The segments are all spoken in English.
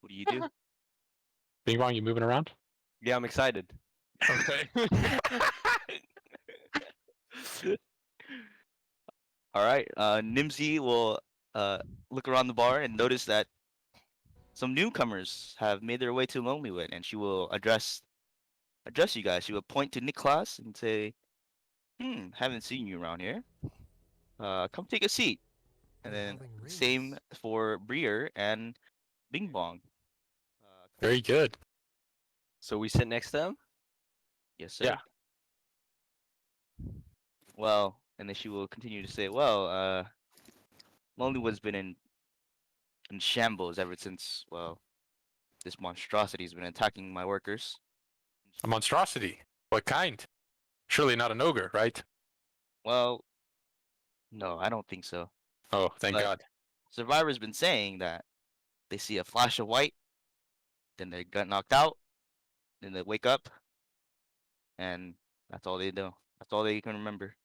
What do you do? Bing Bong, you moving around? Yeah, I'm excited. Okay. All right. Nimsy will look around the bar and notice that some newcomers have made their way to Lonelywood, and she will address you guys. She will point to Niklas and say, haven't seen you around here. Come take a seat." And then same for Briar and Bing Bong. Very good. So we sit next to them? Yes, sir. Yeah. Well, and then she will continue to say, "Well, Lonelywood's been in shambles ever since, well, this monstrosity has been attacking my workers." A monstrosity. What kind? Surely not an ogre, right? Well, no, I don't think so. Oh, thank But God. survivors been saying that they see a flash of white, then they get knocked out, then they wake up, and that's all they know. That's all they can remember.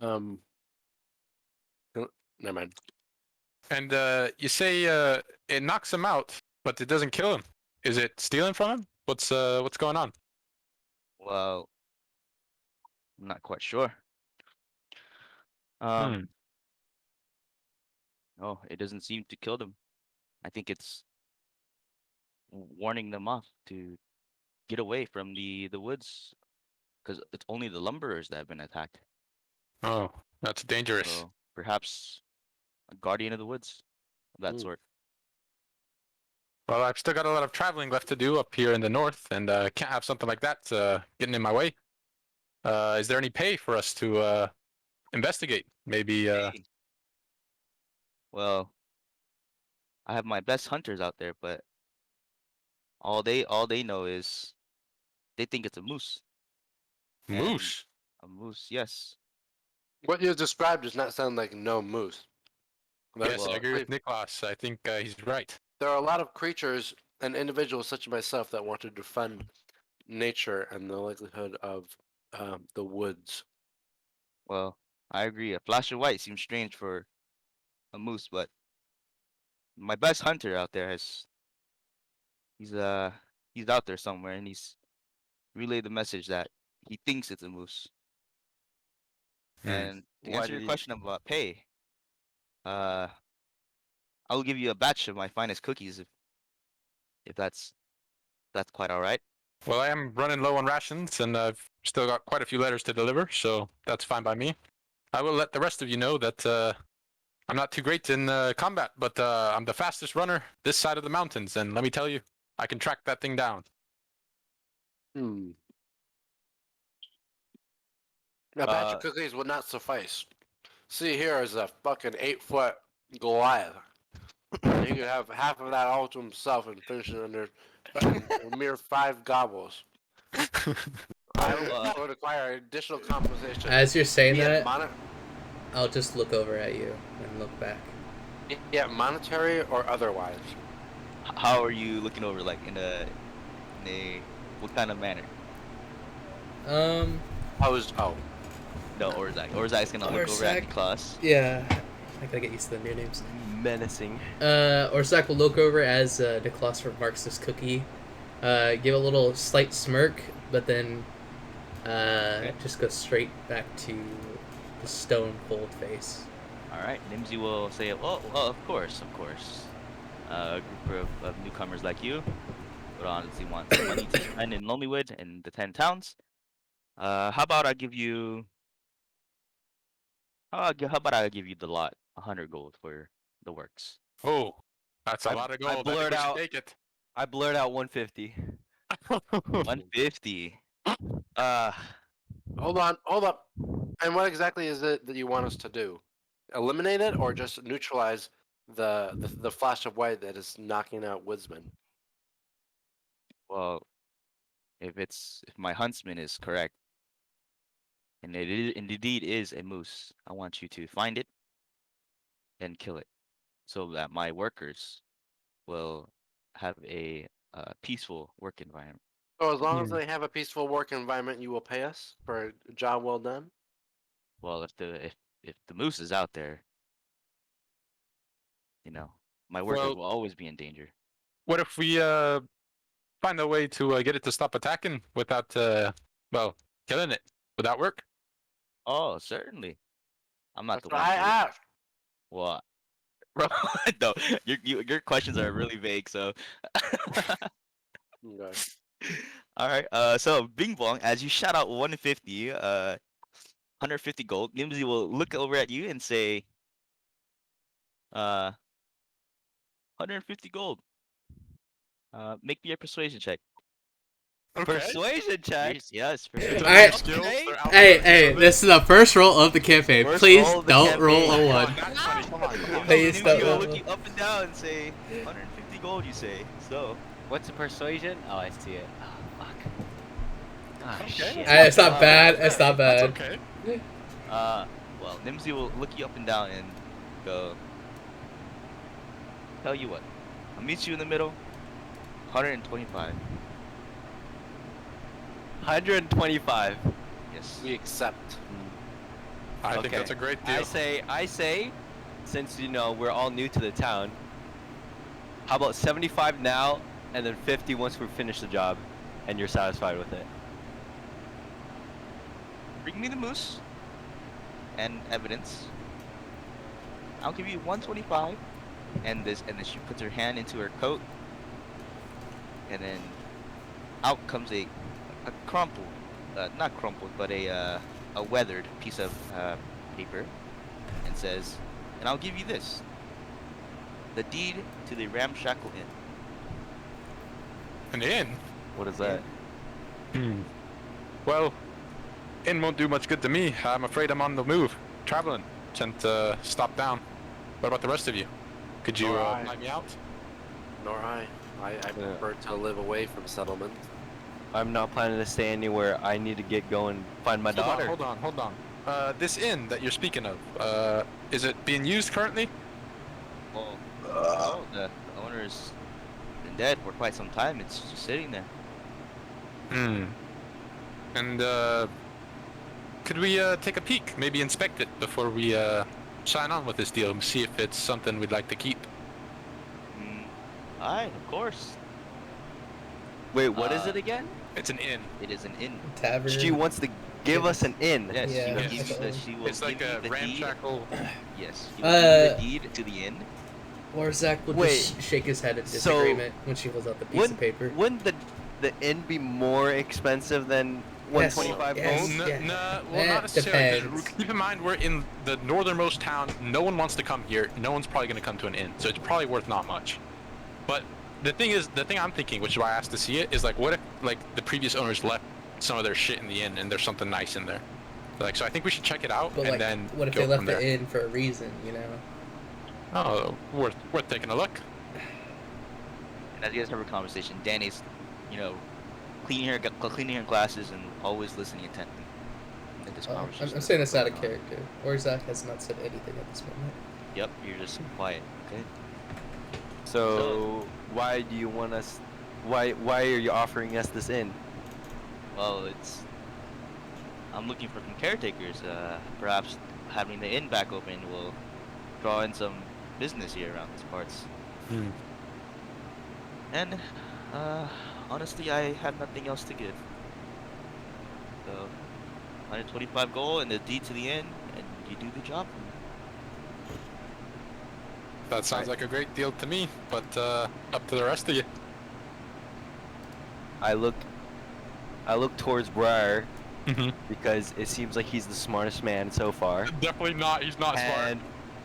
Um, never mind. And you say it knocks him out, but it doesn't kill him. Is it stealing from him? What's going on? Well, I'm not quite sure. Hmm. No, it doesn't seem to kill them. I think it's warning them off to get away from the woods, because it's only the lumberers that have been attacked. Oh, that's dangerous. So perhaps a guardian of the woods of that Hmm. sort. Well, I've still got a lot of traveling left to do up here in the north, and can't have something like that getting in my way. Is there any pay for us to investigate? Maybe. Hey. Well, I have my best hunters out there, but all they know is they think it's a moose. And Moose. a moose, yes. What you described does not sound like no moose. Yes, I Well, agree with Niklas. I think he's right. There are a lot of creatures and individuals such as myself that want to defend nature and the likelihood of the woods. Well, I agree. A flash of white seems strange for a moose, but my best hunter out there he's he's out there somewhere, and he's relayed the message that he thinks it's a moose. Hmm. And to Why answer did your he? question about pay, uh, I'll give you a batch of my finest cookies if that's quite all right. Well, I am running low on rations, and I've still got quite a few letters to deliver, so that's fine by me. I will let the rest of you know that I'm not too great in combat, but I'm the fastest runner this side of the mountains, and let me tell you, I can track that thing down. Hmm. A batch Uh, of cookies would not suffice. See, here is a fucking 8-foot Goliath. He could have half of that all to himself and finish it under a mere 5 gobbles. I would require additional compensation. As you're saying be it that, I'll just look over at you and look back. yeah, monetary or otherwise. how are you looking over, like in a what kind of manner? Oh, No, Aurzak's gonna look over at Aurzak? Niklas. Yeah, I gotta get used to the new names. Menacing. Oreste will look over as Niklas remarks this cookie, give a little slight smirk, but then just go straight back to the stone cold face. All right, Nimsy will say, "Well, of course. A group of newcomers like you would honestly want some money to spend in Lonelywood and the 10 towns. How about I give you? How about I give you the lot, 100 gold for the works." Oh, that's a I- lot of I gold. I think blurred we should out- take it. I blurred out 150. 150. Uh, hold up. And what exactly is it that you want us to do? Eliminate it or just neutralize the flash of white that is knocking out woodsmen? well, if my huntsman is correct, and indeed is a moose, I want you to find it and kill it, so that my workers will have a peaceful work environment. So as long as they have a peaceful work environment, you will pay us for a job well done? Well, if the moose is out there, you know, my workers Well, will always be in danger. what if we find a way to get it to stop attacking without well killing it? Would that work? Oh, certainly. I'm not That's the what one I to. asked. What? Bro, no, your questions are really vague. So, Okay. all right. So Bing Bong, as you shout out 150, 150 gold, Nimsy will look over at you and say, 150 gold. Make me a persuasion check. Persuasion check. Yes, Is persuasion. that Alright. new skills? Okay. They're out Hey, there, hey, so this is the first roll of the campaign. First Please roll of the don't roll campaign. a Come 1. on, that's funny. Come on, come on. Please Nimsy don't will roll. look you up and down and say, 150 gold. You say so. What's the persuasion? Oh, I see it. Oh, fuck. Ah, Okay. shit. It's not bad. It's not That's bad. okay. Well, Nimsy will look you up and down and go. Tell you what, I'll meet you in the middle. 125. 125. Yes. We accept. I think Okay. that's a great deal. I say, since you know we're all new to the town, how about 75 now, and then 50 once we finish the job, and you're satisfied with it. Bring me the moose and evidence. I'll give you 125. And then she puts her hand into her coat, and then out comes a crumpled, not crumpled, but a weathered piece of paper, and says, "And I'll give you this: the deed to the ramshackle inn." An inn? What is that? Well, inn won't do much good to me. I'm afraid I'm on the move, traveling. Can't stop down. What about the rest of you? Could you Nor I. fly me out? Nor I. I prefer to live away from settlement. I'm not planning to stay anywhere. I need to get going, find my daughter. Hold on. This inn that you're speaking of, is it being used currently? Well, no, the owner's been dead for quite some time. It's just sitting there. And could we take a peek? Maybe inspect it before we sign on with this deal and see if it's something we'd like to keep. Aye, of course. Wait, what is it again? It's an inn. It is an inn. Tavern. She wants to give us an inn. Yes, Yeah, she will yes. give you the, she will It's like give a you the deed. ramshackle. Yes, she will give you the deed to the inn. Aurzak will just shake his head in so disagreement when she holds out the piece of paper. Wouldn't the inn be more expensive than Yes, 125 yes. gold? Yeah. Well, That not necessarily. 'Cause depends. keep in mind, we're in the northernmost town. No one wants to come here. No one's probably going to come to an inn, so it's probably worth not much. But the thing I'm thinking, which is why I asked to see it, is like, what if like the previous owners left some of their shit in the inn and there's something nice in there? Like, so I think we should check it out But and like, then what if go they left from there. the inn for a reason, you know? Oh, worth taking a look. And as you guys have a conversation, Danny's, cleaning her glasses and always listening intently at this conversation. I'm saying this out of character. Aurzak has not said anything at this moment. Yep, you're just quiet. Okay. So why do you want us? Why are you offering us this inn? Well, I'm looking for some caretakers. Perhaps having the inn back open will draw in some business here around these parts. And honestly, I have nothing else to give. So 125 gold and the deed to the inn, and you do the job for me. That sounds like a great deal to me, but up to the rest of you. I look towards Briar Mm-hmm. because it seems like he's the smartest man so far. Definitely not. He's not smart.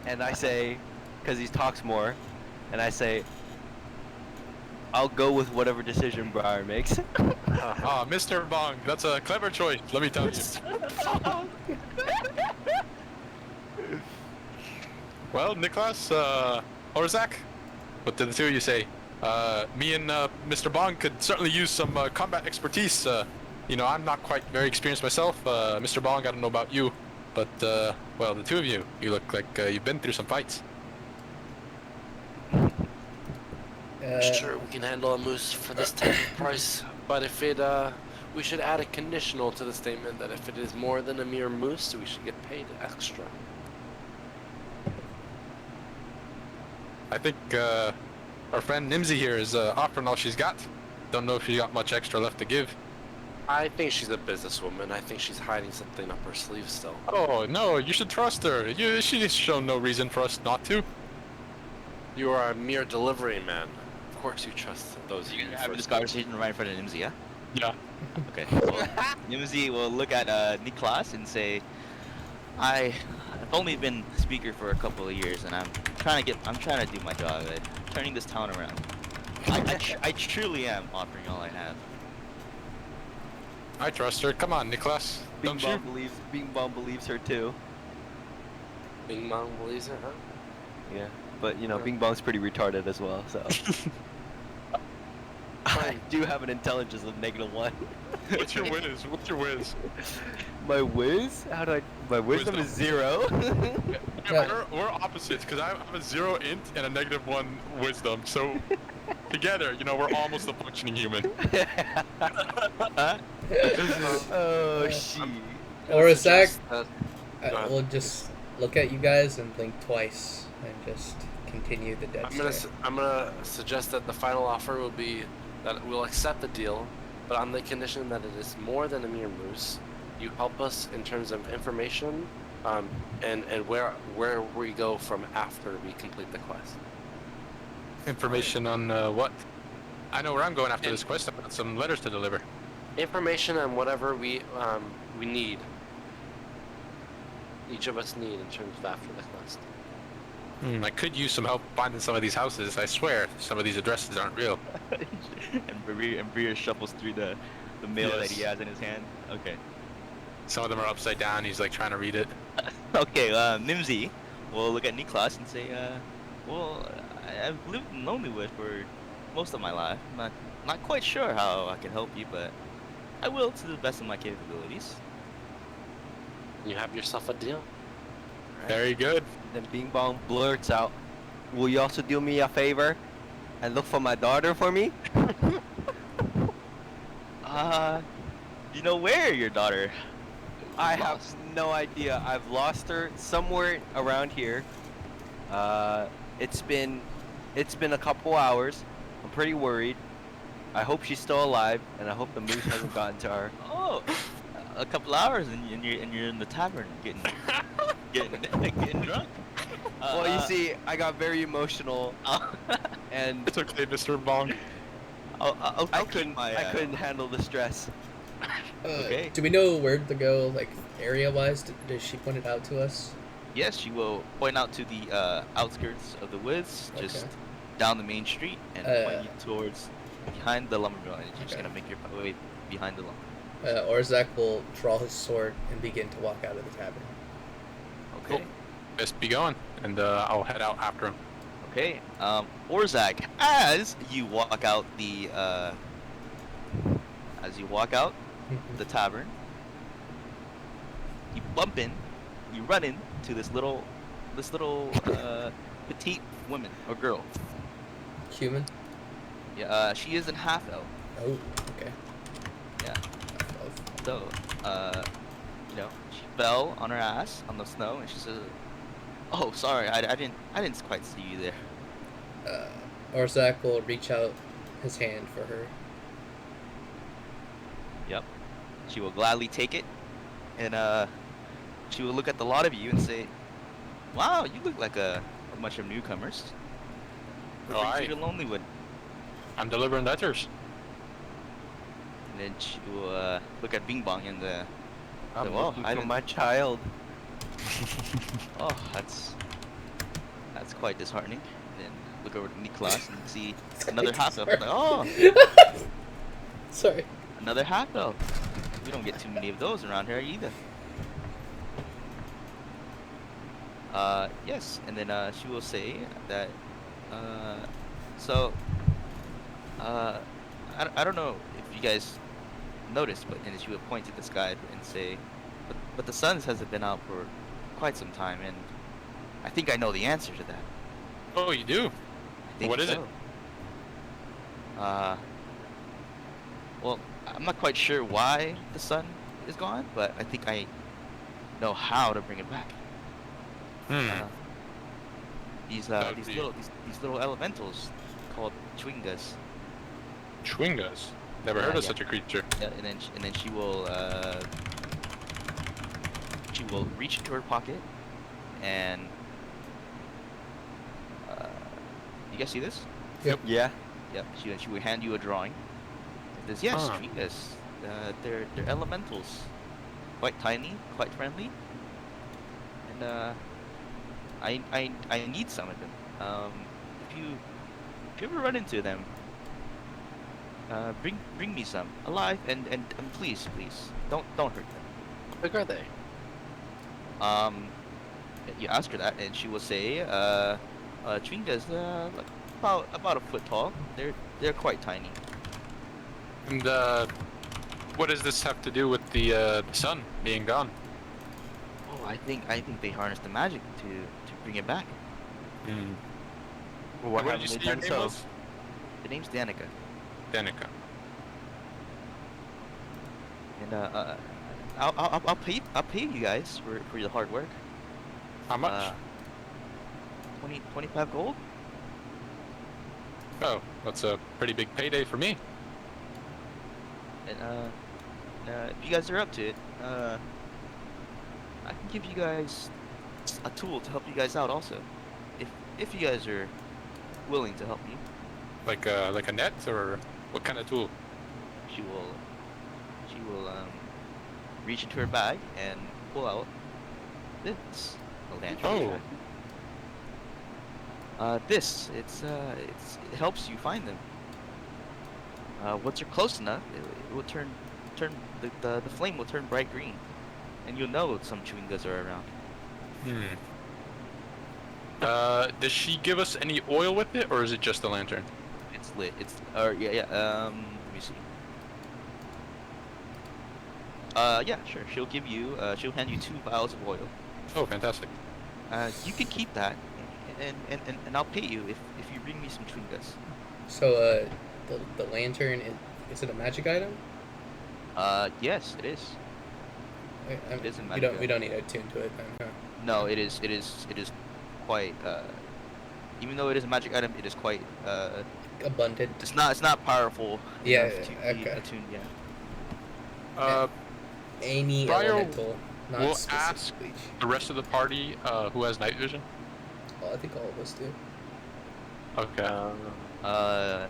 And I say, because he talks more, and I say, I'll go with whatever decision Briar makes. Ah, Mr. Bong, that's a clever choice, let me tell you. Well, Niklas, Aurzak, what did the two of you say? Me and Mr. Bong could certainly use some combat expertise. I'm not quite very experienced myself. Mr. Bong, I don't know about you, but, well, the two of you look like you've been through some fights. Sure, we can handle a moose for this type of price, but if it, we should add a conditional to the statement that if it is more than a mere moose, we should get paid extra. I think Our friend Nimsy here is offering all she's got. Don't know if she's got much extra left to give. I think she's a businesswoman. I think she's hiding something up her sleeve still. Oh, no, you should trust her. She's shown no reason for us not to. You are a mere delivery man. Of course you trust those You're you gonna have first this conversation right in front of Nimsy, yeah? Yeah. Okay. Well, Nimsy will look at Niklas and say, I've only been speaker for a couple of years, and I'm trying to do my job at turning this town around. I truly am offering all I have. I trust her. Come on, Niklas. Bing Don't you? Bong believes her too. Bing Bong believes it, huh? Yeah, but you know, Bing Bong's pretty retarded as well. So I do have an intelligence of -1. What's your whiz? What's your whiz? My whiz? How do I? My wisdom is 0. We're opposites, because I have a 0 int and a -1 wisdom, so together, you know, we're almost a functioning human. Oh shit. Oar-a-zak, Go ahead. we'll just look at you guys and blink twice and just continue the dead stare. I'm gonna suggest that the final offer will be that we'll accept the deal, but on the condition that it is more than a mere moose. You help us in terms of information, and where we go from after we complete the quest. Information on what? I know where I'm going after this quest. I've got some letters to deliver. Information on whatever we need. Each of us need in terms of after the quest. I could use some help finding some of these houses. I swear, some of these addresses aren't real. and Briar shuffles through the mail that he Yes. has in his hand. Okay. Some of them are upside down. He's like trying to read it. Okay, Nimsy will look at Niklas and say, well, I've lived in Lonelywood for most of my life. I'm not quite sure how I can help you, but I will to the best of my capabilities. You have yourself a deal. Very good. Then Bing Bong blurts out, "Will you also do me a favor and look for my daughter for me?" You know where your daughter? I have Lost. no idea. I've lost her somewhere around here. It's been a couple hours. I'm pretty worried. I hope she's still alive, and I hope the moose hasn't gotten to her. Oh, a couple hours and you're in the tavern getting drunk. Well, you see, I got very emotional, and It's okay, Mr. Bong. I couldn't handle the stress. Okay. Do we know where to go, like, area-wise? Does she point it out to us? Yes, she will point out to the outskirts of the woods, just Okay. down the main street, and point you towards behind the lumber mill. And you're just Okay. gonna make your way behind the lumber. Oar-a-zak will draw his sword and begin to walk out of the tavern. Okay. Cool. Best be going, and I'll head out after him. Okay. Aurzak, as you walk out the tavern, you run into this little petite woman or girl. Human? Yeah, she is in half elf. Oh, okay. Yeah. Of- So, she fell on her ass on the snow, and she says, "Oh, sorry, I didn't quite see you there." Aurzak will reach out his hand for her. Yep. She will gladly take it, and she will look at the lot of you and say, "Wow, you look like a bunch of newcomers. What brings you to Lonelywood?" I'm delivering letters. And then she will look at Bing Bong and I'm well, looking I for didn't- my child. oh, that's quite disheartening. And then look over to Niklas and see another half elf. Like, oh, Sorry. another half elf. We don't get too many of those around here either. Yes, and then she will say that, I don't know if you guys noticed, but then she would point to the sky and say, but the sun hasn't been out for quite some time, and I think I know the answer to that. Oh, you do? I think What is it? so. Well, I'm not quite sure why the sun is gone, but I think I know how to bring it back. Hmm. These That would these be- little elementals called Chwingas. Chwingas. Never heard of Yeah. such a creature. Yeah, and then she will reach into her pocket and you guys see this? Yeah. Yep. She will hand you a drawing. It says, yes, Ah. Chwingas. They're elementals, quite tiny, quite friendly, and I need some of them. If you ever run into them, bring me some alive and please don't hurt them. How big are they? Um, you ask her that, and she will say, Chwingas, like about a foot tall. They're quite tiny. And what does this have to do with the sun being gone? Oh, I think they harness the magic to bring it back. Hmm. Well, What did haven't you they say your done name so? was? The name's Danica, Danica. and I'll pay you guys for your hard work. How much? 25 gold. Oh, that's a pretty big payday for me. And if you guys are up to it, I can give you guys a tool to help you guys out also. If you guys are willing to help me, Like a net, or what kind of tool? she will reach into her bag and pull out this a lantern. Oh. It helps you find them. Once you're close enough, it will turn the flame will turn bright green, and you'll know some chewingas are around. Hmm. Does she give us any oil with it, or is it just a lantern? It's lit. Yeah. Let me see. Yeah, sure. She'll hand you 2 vials of oil. Oh, fantastic. You can keep that, and I'll pay you if you bring me some chewingas. So, the lantern, is it a magic item? Yes, it is. It is a we magic don't item. need to attune to it then, huh? No, it is quite. Even though it is a magic item, it is quite. Abundant. It's not powerful Yeah, enough to be okay. attuned. Yeah. Any Briar elemental, not will ask specifically. the rest of the party who has night vision. Well, I think all of us do. Okay.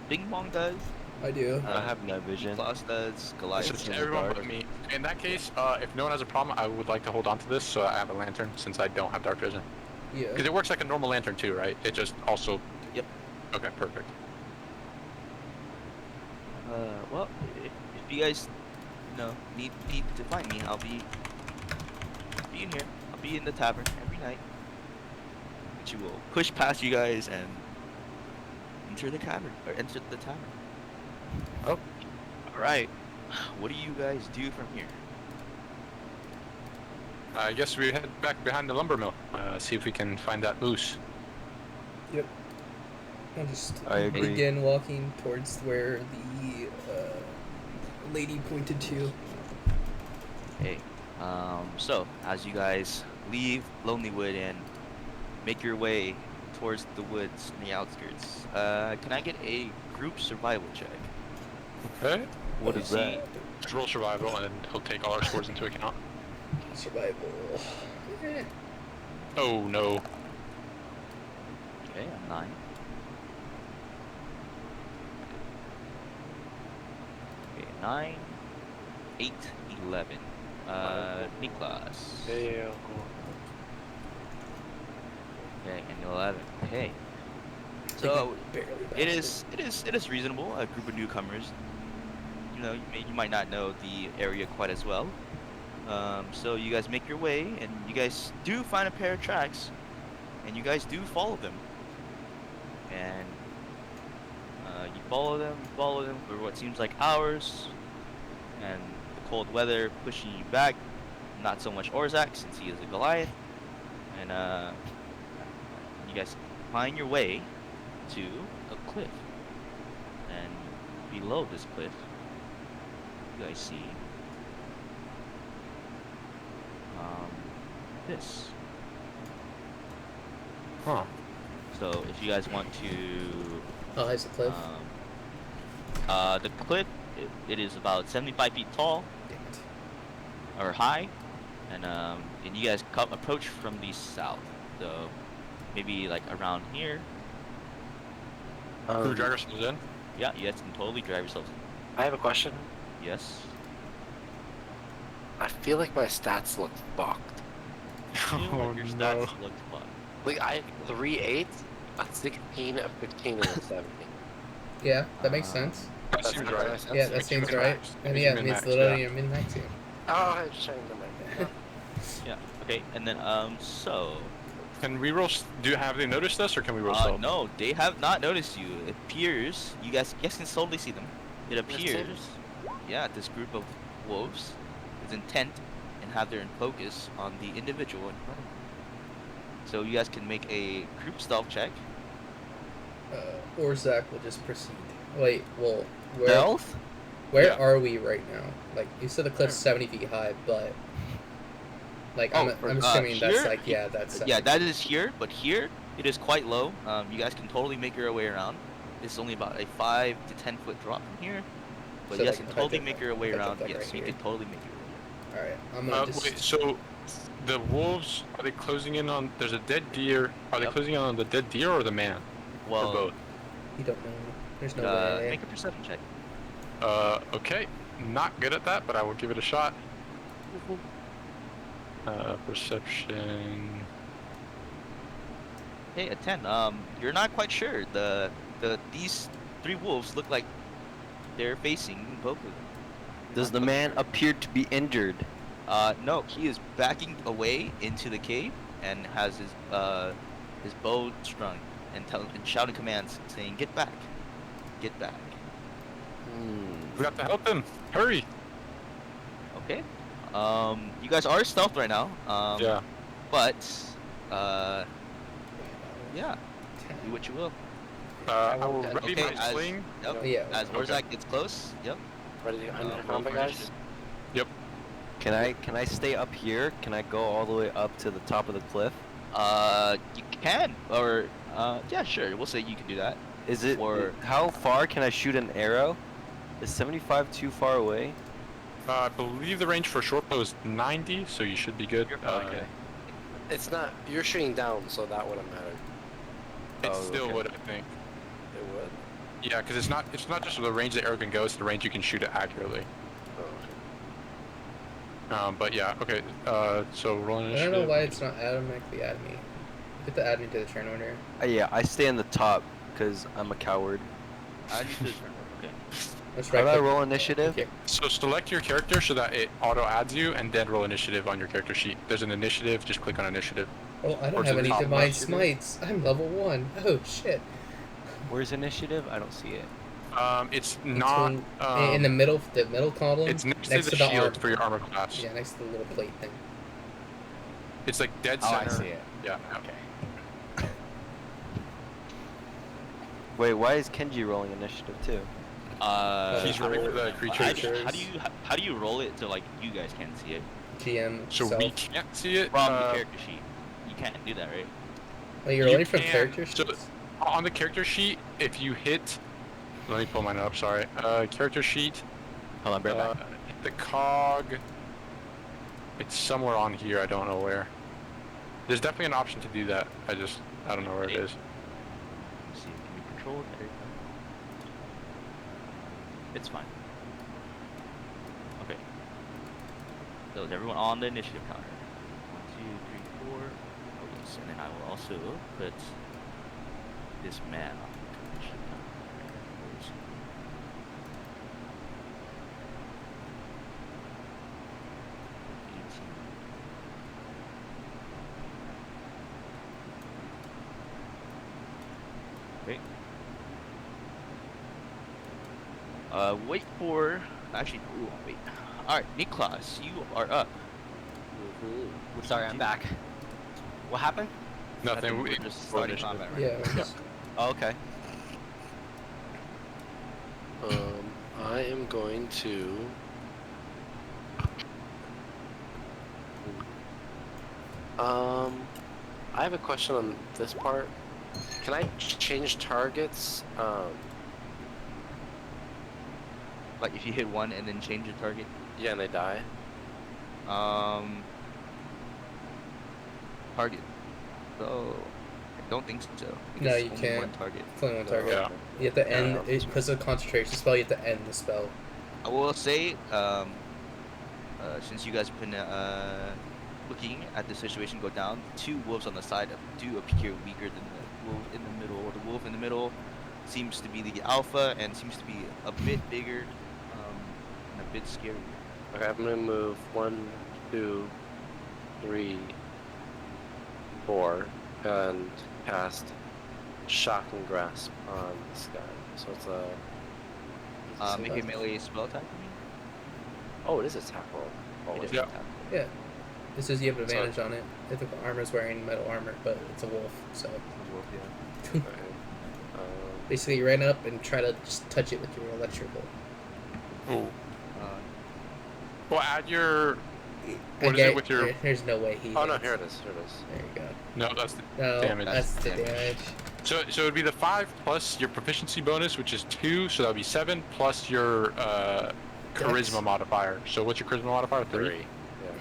Bing Bong does. I do. I have no vision. Niklas does. It's Goliath. just in the everyone dark. but me. In that case, if no one has a problem, I would like to hold on to this so I have a lantern since I don't have dark vision. Yeah. Because it works like a normal lantern too, right? It just also. Yep. Okay, perfect. Well, if you guys, need to find me, I'll be in here. I'll be in the tavern every night. But you will push past you guys and enter the tavern. Oh. All right. What do you guys do from here? I guess we head back behind the lumber mill. See if we can find that moose. Yep. I'll just I agree. begin walking towards where the lady pointed to. Hey, so as you guys leave Lonelywood and make your way towards the woods in the outskirts, can I get a group survival check? Okay. What is that? Just roll survival, and he'll take all our scores into account. Survival. Eh. Oh no. Okay, I'm 9. Okay, 9, 8, 11. Niklas. Yeah. Okay, and 11. Okay. I think So I barely it passed is reasonable. A group of newcomers. You might not know the area quite as well. So you guys make your way, and you guys do find a pair of tracks, and you guys do follow them. And you follow them for what seems like hours, and the cold weather pushing you back. Not so much Aurzak, since he is a Goliath, and you guys find your way to a cliff, and below this cliff, you guys see this. Huh. So if you guys want to How high is the cliff? The cliff, it is about 75 feet tall Damn it. or high, and you guys approach from the south, so maybe like around here. Who drag ourselves in? Yeah, you guys can totally drive yourselves. I have a question. Yes. I feel like my stats look fucked. Feel like Oh your no. stats look fucked. Like I have 3 8s, a 16, a 15, and a 17. Yeah, that makes sense. That That's seems not right. nice. Yeah, that Makes you seems min-max. right. And Makes yeah, you it means min-max, literally yeah. your min-max here. Oh, I just changed the mic. Yeah. Okay, and then so Can we roll? Have they noticed us, or can we roll stealth? no, they have not noticed you. It appears you guys can totally see them. It appears, yeah, this group of wolves is intent and have their focus on the individual in front of them. So you guys can make a group stealth check. Aurzak will just proceed. Wait, well, Stealth? where Yeah. are we right now? Like, you said the cliff's 70 feet high, but... Like, I'm assuming that's here? like, yeah, that's... 70 Yeah, that is here, but here it is quite low. You guys can totally make your way around. It's only about a 5 to 10 foot drop from here, but So, you guys like, can if I totally did make that- your way if I did around. that Yes, right you here. can totally make your way. Alright, I'm gonna just... Wait, so the wolves, are they closing in on? There's a dead deer. Are they Yep. closing in on the dead deer or the man? Well, or both? You don't know. There's no way. make a perception check. Okay. Not good at that, but I will give it a shot. Perception. Hey, a 10. You're not quite sure. These 3 wolves look like they're facing both of them. Does the man appear to be injured? No, he is backing away into the cave and has his bow strung and shouting commands saying, "Get back, get back." We have to help him. Hurry. Okay. You guys are stealth right now. Yeah. But yeah, do what you will. I will ready Okay, my sling. Yep. Yeah. As Aurzak gets close. Yep. Ready to roll combat, for guys? initiative. Can I stay up here? Can I go all the way up to the top of the cliff? You can, or yeah, sure. We'll say you can do that. Is it... Or- How far can I shoot an arrow? Is 75 too far away? I believe the range for short bow is 90, so you should be good. You're fine. Okay. It's not. You're shooting down, so that wouldn't matter. It Oh, still okay. would, I think. It would. Yeah, because it's not just the range the arrow can go; it's the range you can shoot it accurately. Oh, okay. But yeah, okay. So roll I initiative. don't know why it's not automatically add me. You have to add me to the turn order. Yeah, I stay in the top because I'm a coward. I need to turn. Okay. Let's How do I right-click- roll initiative? Okay. So select your character so that it auto adds you, and then roll initiative on your character sheet. There's an initiative. Just click on initiative. Oh, I Or don't to have the any top divine left. smites. I'm level 1. Oh, shit. Where's initiative? I don't see it. It's not. Between- in the middle column. It's next, next to the the shield arm. for your armor class. Yeah, next to the little plate thing. It's like dead Oh, center. I see it. Yeah. Okay. Wait, why is Kenji rolling initiative too? He's Sure. running for the creature. How do you roll it so like you guys can't see it GM. So self. we can't see it. from the character sheet? You can't do that, right? Oh, you're you only from can- character so- sheets? On the character sheet, if you hit, let me pull mine up. Sorry. Character sheet. Hold on, bring it back. Hit the cog. It's somewhere on here. I don't know where. There's definitely an option to do that. I don't know where it is. Let's see, can we control it? There you go. It's fine. Okay. So is everyone on the initiative counter? 1, 2, 3, 4. Oh yes, and then I will also put this man on the initiative counter. Where is he? Okay. Wait for. Actually, no, we won't wait. Alright, Niklas, you are up. Sorry, I'm back. What happened? I Nothing. think We we're just starting initiative. combat right Yeah. we're just- Oh, okay. I am going to. I have a question on this part. Can I change targets? Like if you hit one and then change your target. Yeah, and they die. Target. So I don't think so. No, Because you only can't. one target. It's only one No, target. Yeah. You have to end Yeah. because of the concentration spell. You have to end the spell. I will say, since you guys have been looking at the situation go down, 2 wolves on the side do appear weaker than the wolf in the middle. Or the wolf in the middle seems to be the alpha and seems to be a bit bigger, and a bit scarier. Okay, I'm gonna move 1, 2, 3, 4, and cast Shock and Grasp on this guy. So it's a. Make a melee spell attack for me. Oh, it is attack roll. Oh, It is Yeah. attack. Yeah. This is you have advantage on it. If the armor's wearing metal armor, but it's a wolf, so Wolf, yeah. Okay. basically you ran up and try to just touch it with your electrical. Ooh. Uh, Well, add your. I What is get- it with your? There's no way he. Oh no, hits. here it is. Here it is. There you go. No, that's the. No, Damage. that's the Damage. damage. So it'd be the 5 plus your proficiency bonus, which is 2, so that'd be 7 plus your charisma Dex. modifier. So what's your charisma modifier? 3. 3. Yeah.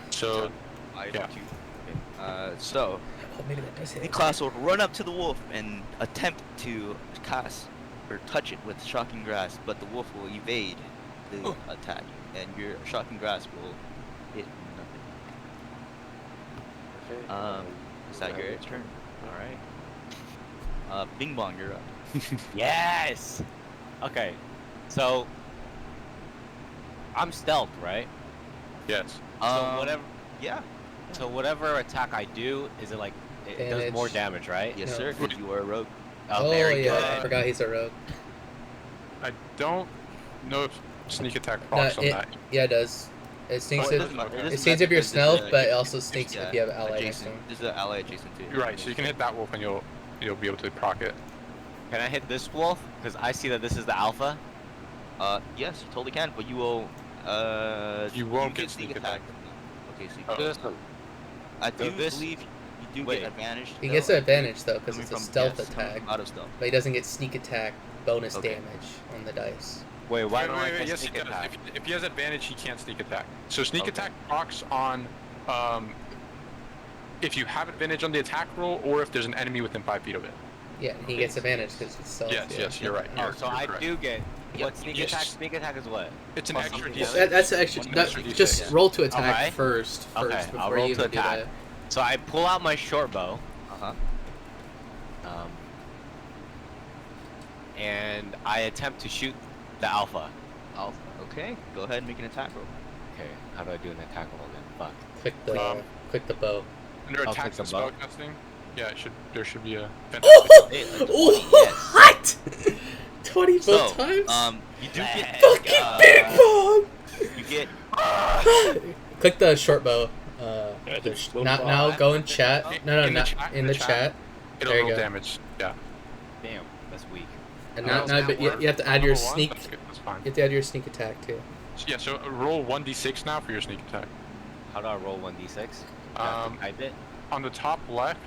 So I Yeah. do. So Oh, maybe that does hit. Niklas will run up to the wolf and attempt to cast or touch it with shocking grasp, but the wolf will evade the attack, and your shocking grasp will hit nothing. Okay. Is that your turn? All right. Bing Bong, you're up. Yes. Okay. So I'm stealth, right? yes. So whatever. Yeah. So whatever attack I do, is it like it does more damage, right? Yes, No. sir. Because you are a rogue. Oh, very yeah, good. I forgot he's a rogue. I don't know if sneak attack No, procs on it- that. Yeah, it does. It sneaks Oh, it if doesn't matter. It it doesn't sneaks matter if you're because stealth, there's a- but it also there's- sneaks yeah, if you have an ally next to adjacent. him. There's an ally adjacent to you. You're right. So you can hit that wolf and you'll be able to proc it. Can I hit this wolf? Because I see that this is the alpha. Yes, you totally can, but you will. You won't get sneak attack. Okay, so you Oh. can. This one. I do this- believe you do wait. get advantage. He though, gets I an believe, advantage though, because coming it's a from- stealth yes, coming attack, from out of stealth. but he doesn't get sneak attack bonus Okay. damage on the dice. Wait, why Wait, don't wait, I wait, get yes, he sneak does. attack? If he has advantage, he can't sneak attack. So sneak Okay. attack procs on if you have advantage on the attack roll, or if there's an enemy within 5 feet of it. Yeah, he gets advantage because it's stealth. Yes, yeah. yes, you're right. Oh, You're, so you're I correct. do get. Yep. What sneak Yes. attack? Sneak attack is what? It's an Plus extra something d6. else? That's actually One that, extra d6. just Yeah. roll to attack Okay. first Okay, before I'll roll you to even do attack. that. So I pull out my short bow, Uh-huh. and I attempt to shoot the alpha. Alpha. Okay, go ahead and make an attack roll. Okay, how do I do an attack roll then? Fuck. Click the bow. Under I'll attacks take and the bow. spellcasting, yeah, there should be a. Oh! Hey, a 20, Oh, yes. what? 20 So, both times? you do get Fucking big bomb! you get Click the short bow. there's Now go in chat. No, In the not chat, in the chat. It'll There you roll go. damage. Yeah. Damn, that's weak. And How now, does now that but you work? have to add your Level one? sneak. That's good, that's fine. You have to add your sneak attack too. Yeah, so roll 1d6 now for your sneak attack. How do I roll 1d6? Type it. On the top left,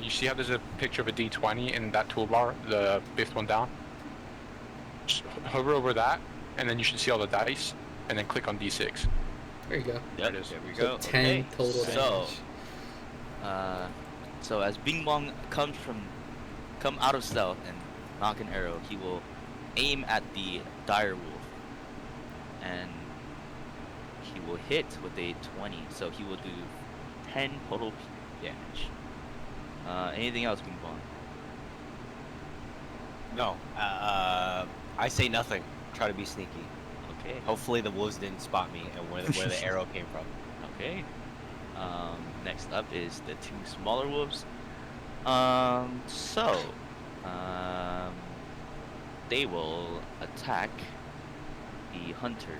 you see how there's a picture of a d20 in that toolbar, the 5th one down? Just hover over that, and then you should see all the dice, and then click on d6. There you go. There it is. There we So go. 10 Okay. total So, damage. so as Bing Bong come out of stealth and knock an arrow, he will aim at the dire wolf, and he will hit with a 20. So he will do 10 total damage. Anything else, Bing Bong? No. I say nothing. Try to be sneaky. Okay. Hopefully the wolves didn't spot me and where the arrow came from. Okay. Next up is the 2 smaller wolves. They will attack the hunter.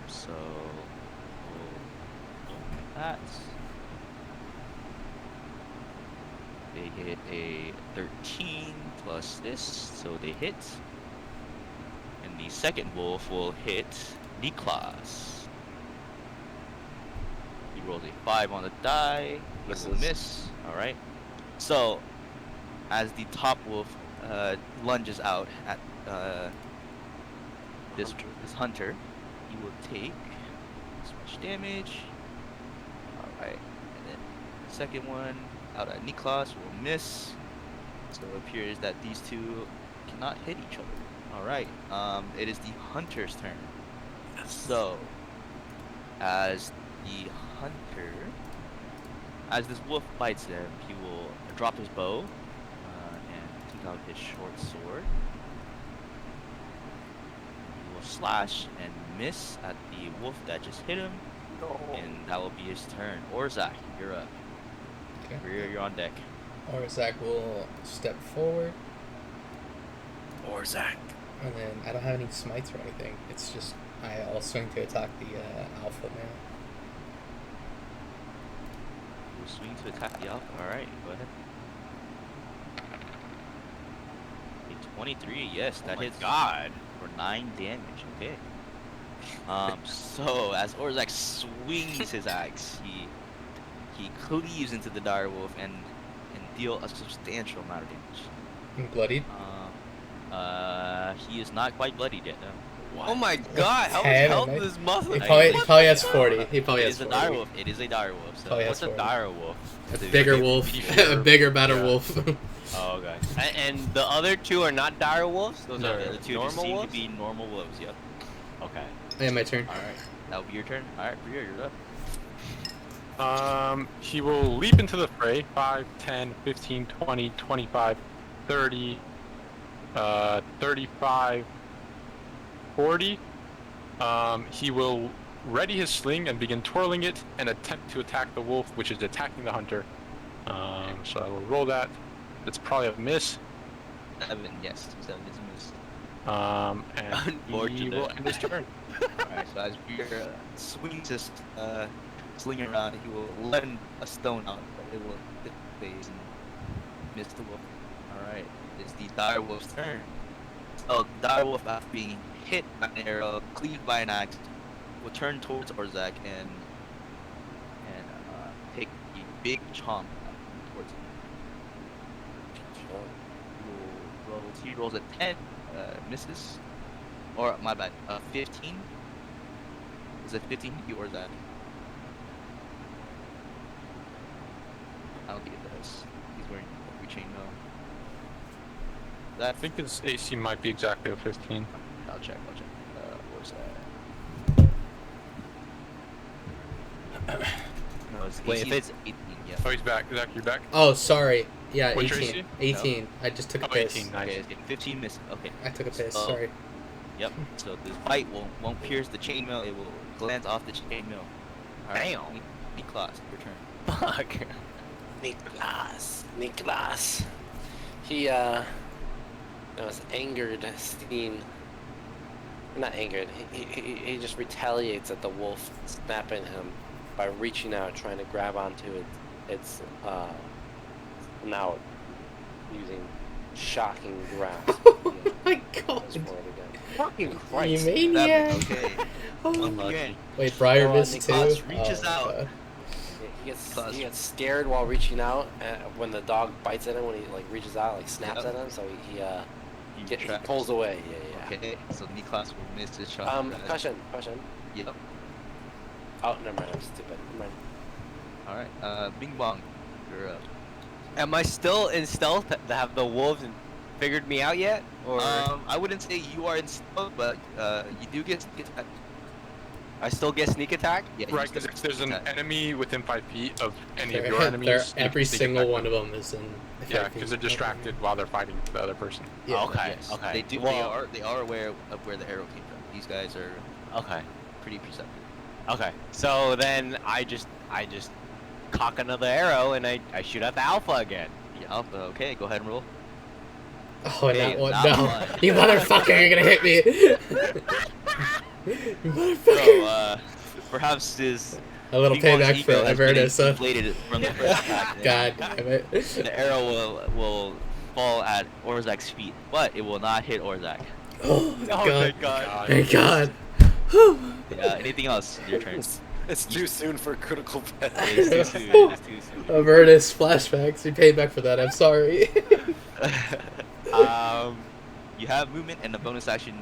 So we'll do that. They hit a 13 plus this, so they hit. And the second wolf will hit Niklas. He rolls a 5 on the die. He will Misses. miss. Alright. So, as the top wolf lunges out at this hunter, he will take this much damage. All right, and then the second one out at Niklas will miss. So it appears that these two cannot hit each other. All right, it is the hunter's turn. So, as this wolf bites him, he will drop his bow and take out his short sword. He will slash and miss at the wolf that just hit him, and that will be his turn. Aurzak, you're up. Okay. Briar, you're on deck. Oar-a-zak will step forward, Aurzak. and then I don't have any smites or anything. It's just I'll swing to attack the alpha male. We'll swing to attack the alpha. All right, go ahead. A 23, yes, that hits. God. For 9 damage. Okay. So as Aurzak swings his axe, he cleaves into the direwolf and deal a substantial amount of damage. Bloodied. He is not quite bloodied yet. No. Oh my God! How much 10, health right? does this muscle? He Hey, probably has 40. He probably It has is a 40. direwolf. It is a direwolf. So Probably What's has a 40. dire wolf? A bigger wolf. A bigger, better Yeah. wolf. Oh, okay. And the other two are not dire wolves? Those No, are the other two just normal seem wolves? to be normal wolves. Yep. Okay. Yeah, my turn. All right. That will be your turn. All right, Briar, you're up. He will leap into the fray. 5, 10, 15, 20, 25, 30, 35, 40. He will ready his sling and begin twirling it and attempt to attack the wolf, which is attacking the hunter. So I will roll that. It's probably a miss. 7, yes. 7 is a miss. And he Unfortunate. will end his turn. Alright, so as Briar swings his sling around, he will lend a stone out, but it will hit the face and miss the wolf. Alright, it's the direwolf's turn. So the direwolf, after being hit by an arrow, cleaved by an axe, will turn towards Aurzak and take a big chomp towards him. He rolls a 10, misses. Or, my bad, 15. Is it 15 hit you or is that? I don't think it does. He's wearing a chainmail. I That, think his AC might be exactly a 15. I'll check. Where's that? No, it's Wait, AC if is 18, yeah. Oh, he's back. Zach, you're back? Oh, sorry. Yeah, What's your 18. AC? 18. I just took a Oh, piss. 18, nice. Okay, 15 misses. Okay. I took a piss. So- Sorry. Yep. So this bite won't pierce the chainmail. It will glance off the chainmail. Damn. Niklas, your turn. Fuck. Niklas. He was angered, seen. Not angered. He just retaliates at the wolf snapping him by reaching out, trying to grab onto its now using shocking grasp. Oh my god. This word again. Fucking You Christ. maniac. Okay. Oh. Unlucky. Wait, Briar Oh, missed too? Niklas reaches Oh, out. God. He gets scared while reaching out when the dog bites at him. When he like reaches out, like snaps Yep. at him, so he Tracks. pulls away. Yeah. Okay, so Niklas will miss his shot. Question. Yep. Oh, never mind. I'm stupid. Never mind. Alright, Bing Bong, you're up. Am I still in stealth? Have the wolves figured me out yet? Or I wouldn't say you are in stealth, but you do get sneak attack. I still get sneak attack? Yeah, you Right, still because get if there's sneak an attack. enemy within 5 feet of any of They're- your enemies, you every can sneak single attack one them. of them is in. Yeah, 5 because feet. they're distracted while they're fighting the other person. Yeah. Okay. Yes, Okay. They do. Well- They are aware of where the arrow came from. These guys are Okay. pretty perceptive. Okay. So then I just cock another arrow and I shoot at the alpha again. Yeah, Alpha. Okay, go ahead and roll. Oh, Okay, that one. that No. one. You motherfucker, you're gonna hit me. You motherfucker. So, perhaps his A little Bing Bong's payback for ego has been Avernus. inflated from the first attack. and God damn it. The arrow will fall at Aurzak's feet, but it will not hit Aurzak. Oh, Oh God. my god. Thank God. Whew. Anything else? Your turn. It's too soon for critical It fail. is too soon. It is too soon. Avernus flashbacks. We paid back for that. I'm sorry. You have movement and a bonus action,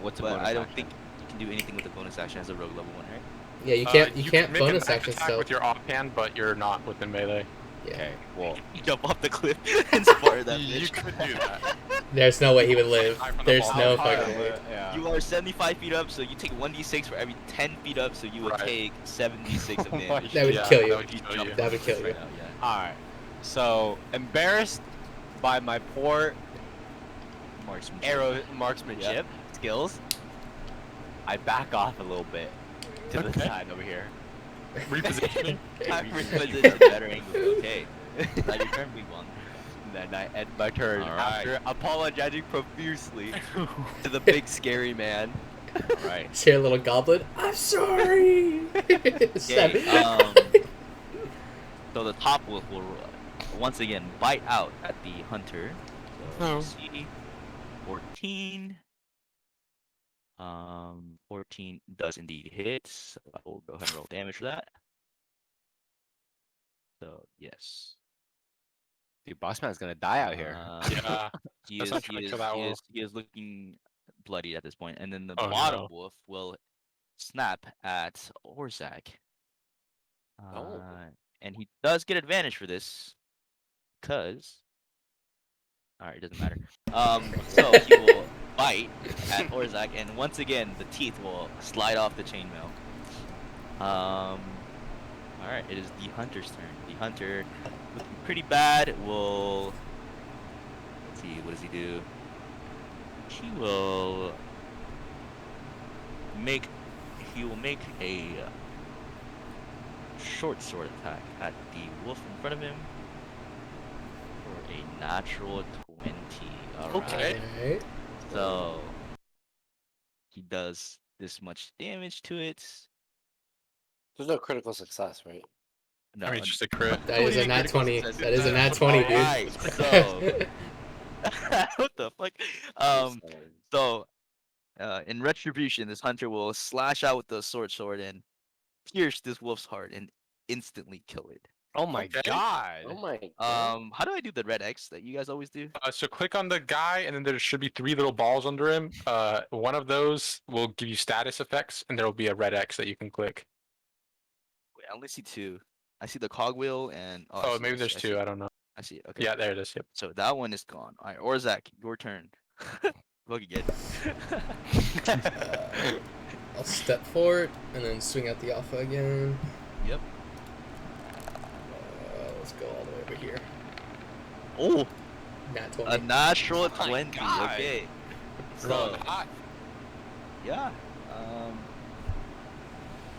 What's a but bonus I don't action? think you can do anything with the bonus action as a rogue level 1, right? Yeah, you can't. You can't can make a bonus knife action attack stealth. with your offhand, but you're not within melee. Yeah. Okay, well, Jump off the cliff and spar that You bitch. could do that. There's no way he would live. High from the There's ball. no High fucking on way. it. yeah. You are 75 feet up, so you take 1d6 for every 10 feet up, so you would Right. take 76 of Oh my damage. That would Yeah, kill you. that would kill you. That would kill you. Right now, yeah. Alright. So, embarrassed by my poor Marksmanship. marksmanship skills, I back off a little bit to the Okay. side over here. Repositioning. I'm repositioned better angle. Okay. Now your turn, Big Bong. And then I end my turn Alright. after apologizing profusely to the big scary man. Alright. Share a little goblin. I'm sorry. Okay, so the top wolf will once again bite out at the hunter. So Oh. let's see. 14. 14 does indeed hit. So I will go ahead and roll damage for that. So yes. Dude, boss man's gonna die out here. Yeah. He Let's is, not try to kill that wolf. he is looking bloodied at this point, and then the Oh, bottom no. wolf will snap at Aurzak. Oh. And he does get advantage for this, because. Alright, it doesn't matter. So he will bite at Aurzak, and once again the teeth will slide off the chainmail. Alright, it is the hunter's turn. The hunter, looking pretty bad, will. Let's see, what does he do? He will make. He will make a short sword attack at the wolf in front of him for a natural 20. Alright. Okay. Alright. So he does this much damage to it. There's no critical success, right? No, I mean, it's just a crit. That is a nat 20. That is a nat 20, dude. Alright, so what the fuck? So in retribution, this hunter will slash out with the sword and pierce this wolf's heart and instantly kill it. Oh my Okay. god! Oh my god. How do I do the red X that you guys always do? So click on the guy, and then there should be 3 little balls under him. One of those will give you status effects, and there will be a red X that you can click. Wait, I only see 2. I see the cogwheel and I Oh, see maybe this. there's 2. I don't know. I see. Okay. Yeah, there it is. Yep. So that one is gone. All right, Orzak, your turn. Look again. I'll step forward and then swing out the alpha again. Yep. Let's go all the way over here. Oh, Nat a 20. natural my 20. God. Okay. Rolling So hot. yeah.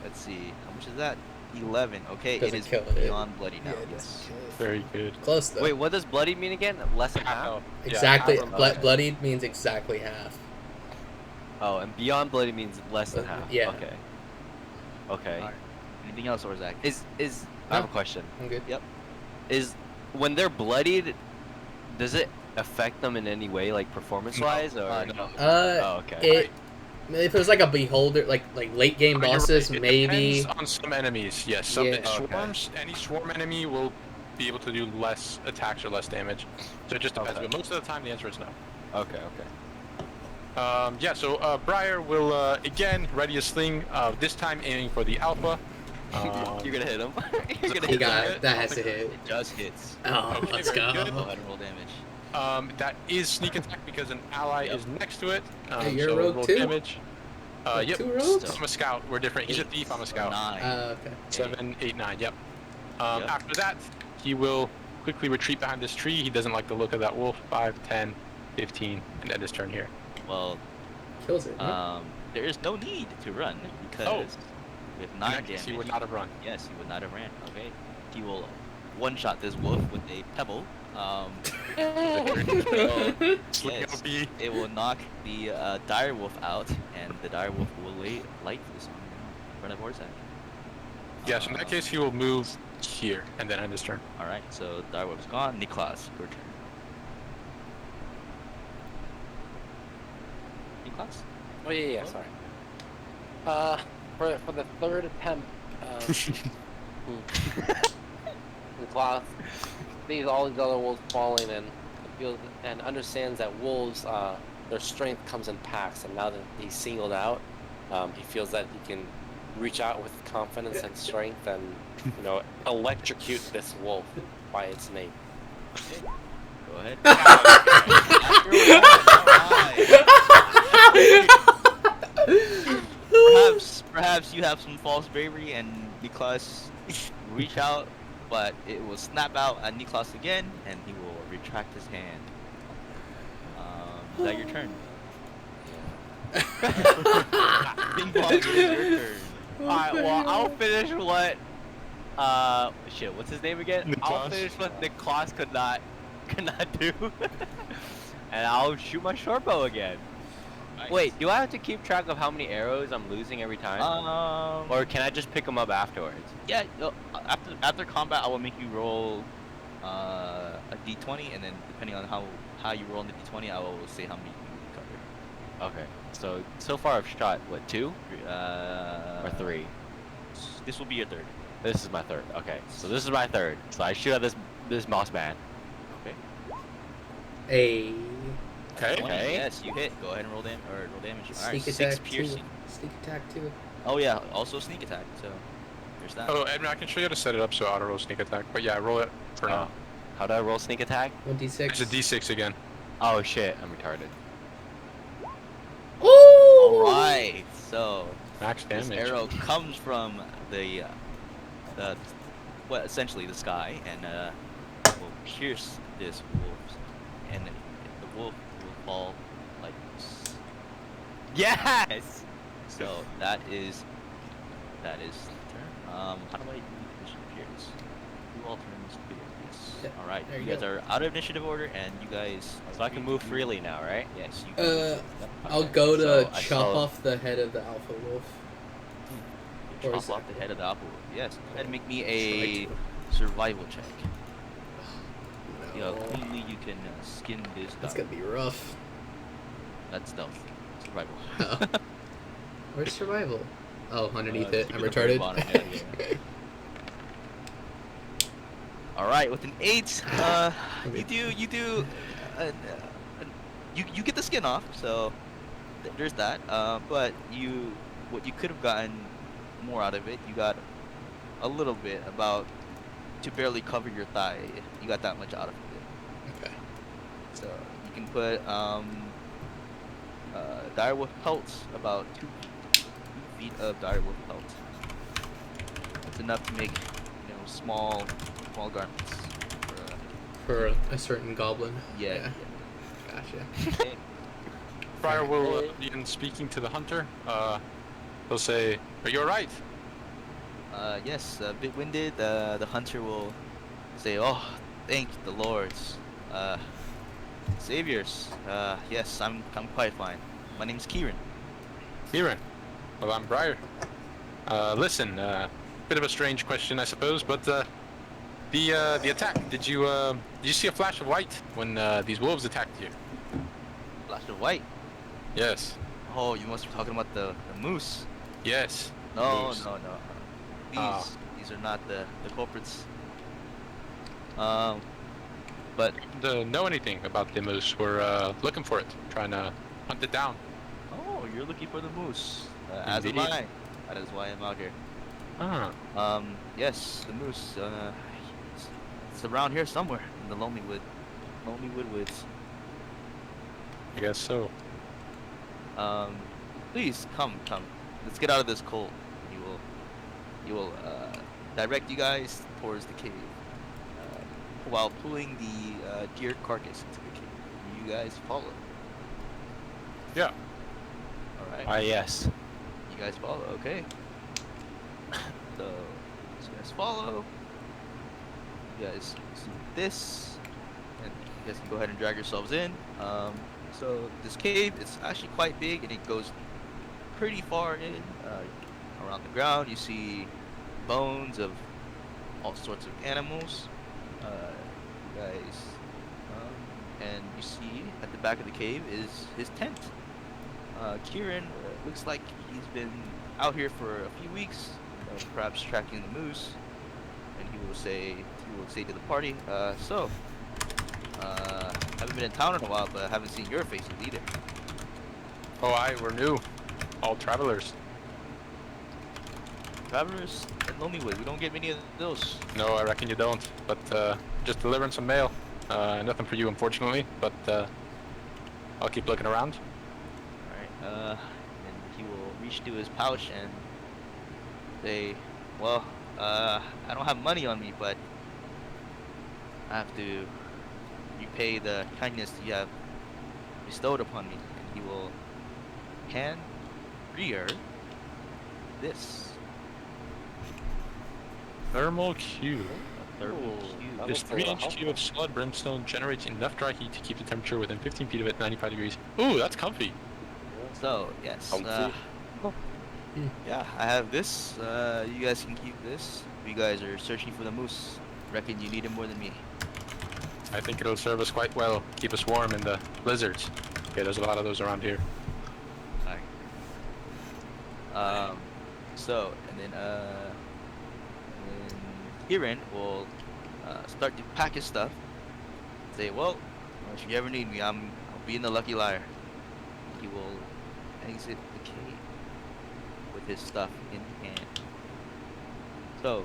Let's see. How much is that? 11. Okay, Doesn't it is kill it. beyond bloody now. Yeah, it Yes. doesn't kill it. Very good. Close though. Wait, what does bloody mean again? Less than Half half? health. Yeah, Exactly. half of- Okay. Bloodied means exactly half. Oh, and beyond bloody means less than half. Yeah. Okay. Okay. Alright. Anything else, Orzak? Is I have a No. question. I'm good. Is when they're bloodied, does it affect them in any way, like performance-wise, or? No. Oh, okay. It if it was like a beholder, like late game You're right, bosses, it maybe. depends on some enemies. Yes, some Yeah. swarms. Any swarm enemy will be able to do less attacks or less damage. So it just depends. Okay. But most of the time, the answer is no. Okay. Yeah, so Briar will again ready a sling. This time aiming for the alpha. You're gonna hit him. You're gonna He hit got him. it. That has to hit. It just hits. Oh, Okay, let's very go. good. Go ahead and roll damage. That is sneak attack because an ally Yep. is next to it. Hey, you're a so rogue roll too? damage. Like Yep. 2 rogues? I'm a scout. We're different. He's a 8, thief. I'm a so scout. 9. Okay. 7, 8, 9. Yep. Yep. After that, he will quickly retreat behind this tree. He doesn't like the look of that wolf. 5, 10, 15, and end his turn here. Well, Kills it. Huh? there is no need to run because Oh. with In 9 that case, damage, he would not have run. yes, he would not have ran. Okay, he will one-shot this wolf with a pebble. Swing Yes. LB. It will knock the dire wolf out, and the dire wolf will lay lifeless on in front of Aurzak. Yes, in that case, he will move here and then end his turn. All right, so dire wolf's gone. Niklas, your turn. Niklas? Oh yeah, sorry. for the third attempt, Niklas sees all these other wolves falling and feels and understands that wolves, their strength comes in packs, and now that he's singled out, he feels that he can reach out with confidence and strength and electrocute this wolf by its name. Go ahead. Perhaps you have some false bravery and Niklas reach out, but it will snap out at Niklas again, and he will retract his hand. Is that your turn? Bing Bong, it is your turn. Alright, well, I'll finish what. Shit, what's his name again? I'll Niklas. finish what Niklas could not do. And I'll shoot my short bow again. Nice. Wait, do I have to keep track of how many arrows I'm losing every time? Or can I just pick them up afterwards? Yeah, after combat, I will make you roll a d20, and then depending on how you roll in the d20, I will say how many you recover. Okay, so far I've shot, what, 2? Or 3? This will be your third. This is my third. Okay, so this is my third. So I shoot at this moss man. Okay. A Okay. 20, Okay. yes, you hit. Go ahead and roll damage. Alright, sneak 6 attack 2. piercing. Sneak attack 2. Oh yeah, also sneak attack. So there's that. Oh, Edmund, I can show you how to set it up so auto roll sneak attack. But yeah, roll it for now. How do I roll sneak attack? 1d6. It's a d6 again. Oh shit, I'm retarded. Ooh! Alright, so Max this damage. arrow comes from the essentially the sky, and will pierce this wolf, and the wolf will fall like this. Yes! So that is the turn. How do I do initiative here? Who alternates to this? Yeah, All right, there you you guys go. are out of initiative order, and you guys. So I can move freely now, right? Yes, you can. Yep. I'll go to So I chop saw- off the head of the alpha wolf. Or Chop is off it- the head of the apple. Yes. Go ahead and make me Try a to. survival check. See how No. cleanly you can skin this That's guy. gonna be rough. That's stealth. Survival. Oh. Where's survival? Oh, underneath it. I'm at the very retarded. bottom, yeah. All right, with an 8, you do, you get the skin off, so there's that. But what you could have gotten more out of it, you got a little bit, about to barely cover your thigh. You got that much out of it. Okay. So you can put direwolf pelts, about 2 feet of direwolf pelts. It's enough to make small garments. For a certain goblin. Yeah. Gotcha. Briar will begin speaking to the hunter. He'll say, "Are you alright?" Yes, a bit winded. The hunter will say, "Oh, thank the lords, saviors. Yes, I'm quite fine. My name's Kieran." Kieran. Well, I'm Briar. Listen, bit of a strange question, I suppose, but the attack. Did you see a flash of white when these wolves attacked you? Flash of white. Yes. Oh, you must be talking about the moose. Yes. No, Moose. no. These are not the culprits. But Know anything about the moose? We're looking for it, trying to hunt it down. oh, you're looking for the moose. As am Indeed. I. That is why I'm out here. Ah. Yes, the moose. It's around here somewhere in the Lonely Woodwoods. I guess so. Please come. Let's get out of this cold. He will direct you guys towards the cave, while pulling the deer carcass into the cave. You guys follow. Yeah. All right. Yes. You guys follow. Okay. So you guys follow. You guys see this, and you guys can go ahead and drag yourselves in. So this cave, it's actually quite big, and it goes pretty far in. Around the ground, you see bones of all sorts of animals. You guys, and you see at the back of the cave is his tent. Kieran looks like he's been out here for a few weeks, perhaps tracking the moose, and he will say to the party, haven't been in town in a while, but I haven't seen your faces either. Oh, we're new. All travelers. Travelers and Lonelywood, we don't get many of those. No, I reckon you don't. But just delivering some mail. Nothing for you, unfortunately. But I'll keep looking around. Alright, and he will reach to his pouch and say, well, I don't have money on me, but I have to repay the kindness you have bestowed upon me. And he will hand Briar this. Thermal cube. A thermal cube. This 3-inch cube of solid brimstone generates enough dry heat to keep the temperature within 15 feet of it 95 degrees. Ooh, that's comfy. So, yes. Yeah, I have this. You guys can keep this. If you guys are searching for the moose, reckon you need it more than me. I think it'll serve us quite well. Keep us warm in the blizzards. Okay, there's a lot of those around here. Alright. So, and then Kieran will start to pack his stuff. Say, well, if you ever need me, I'll be in the Lucky Liar. He will exit the cave with his stuff in hand. So,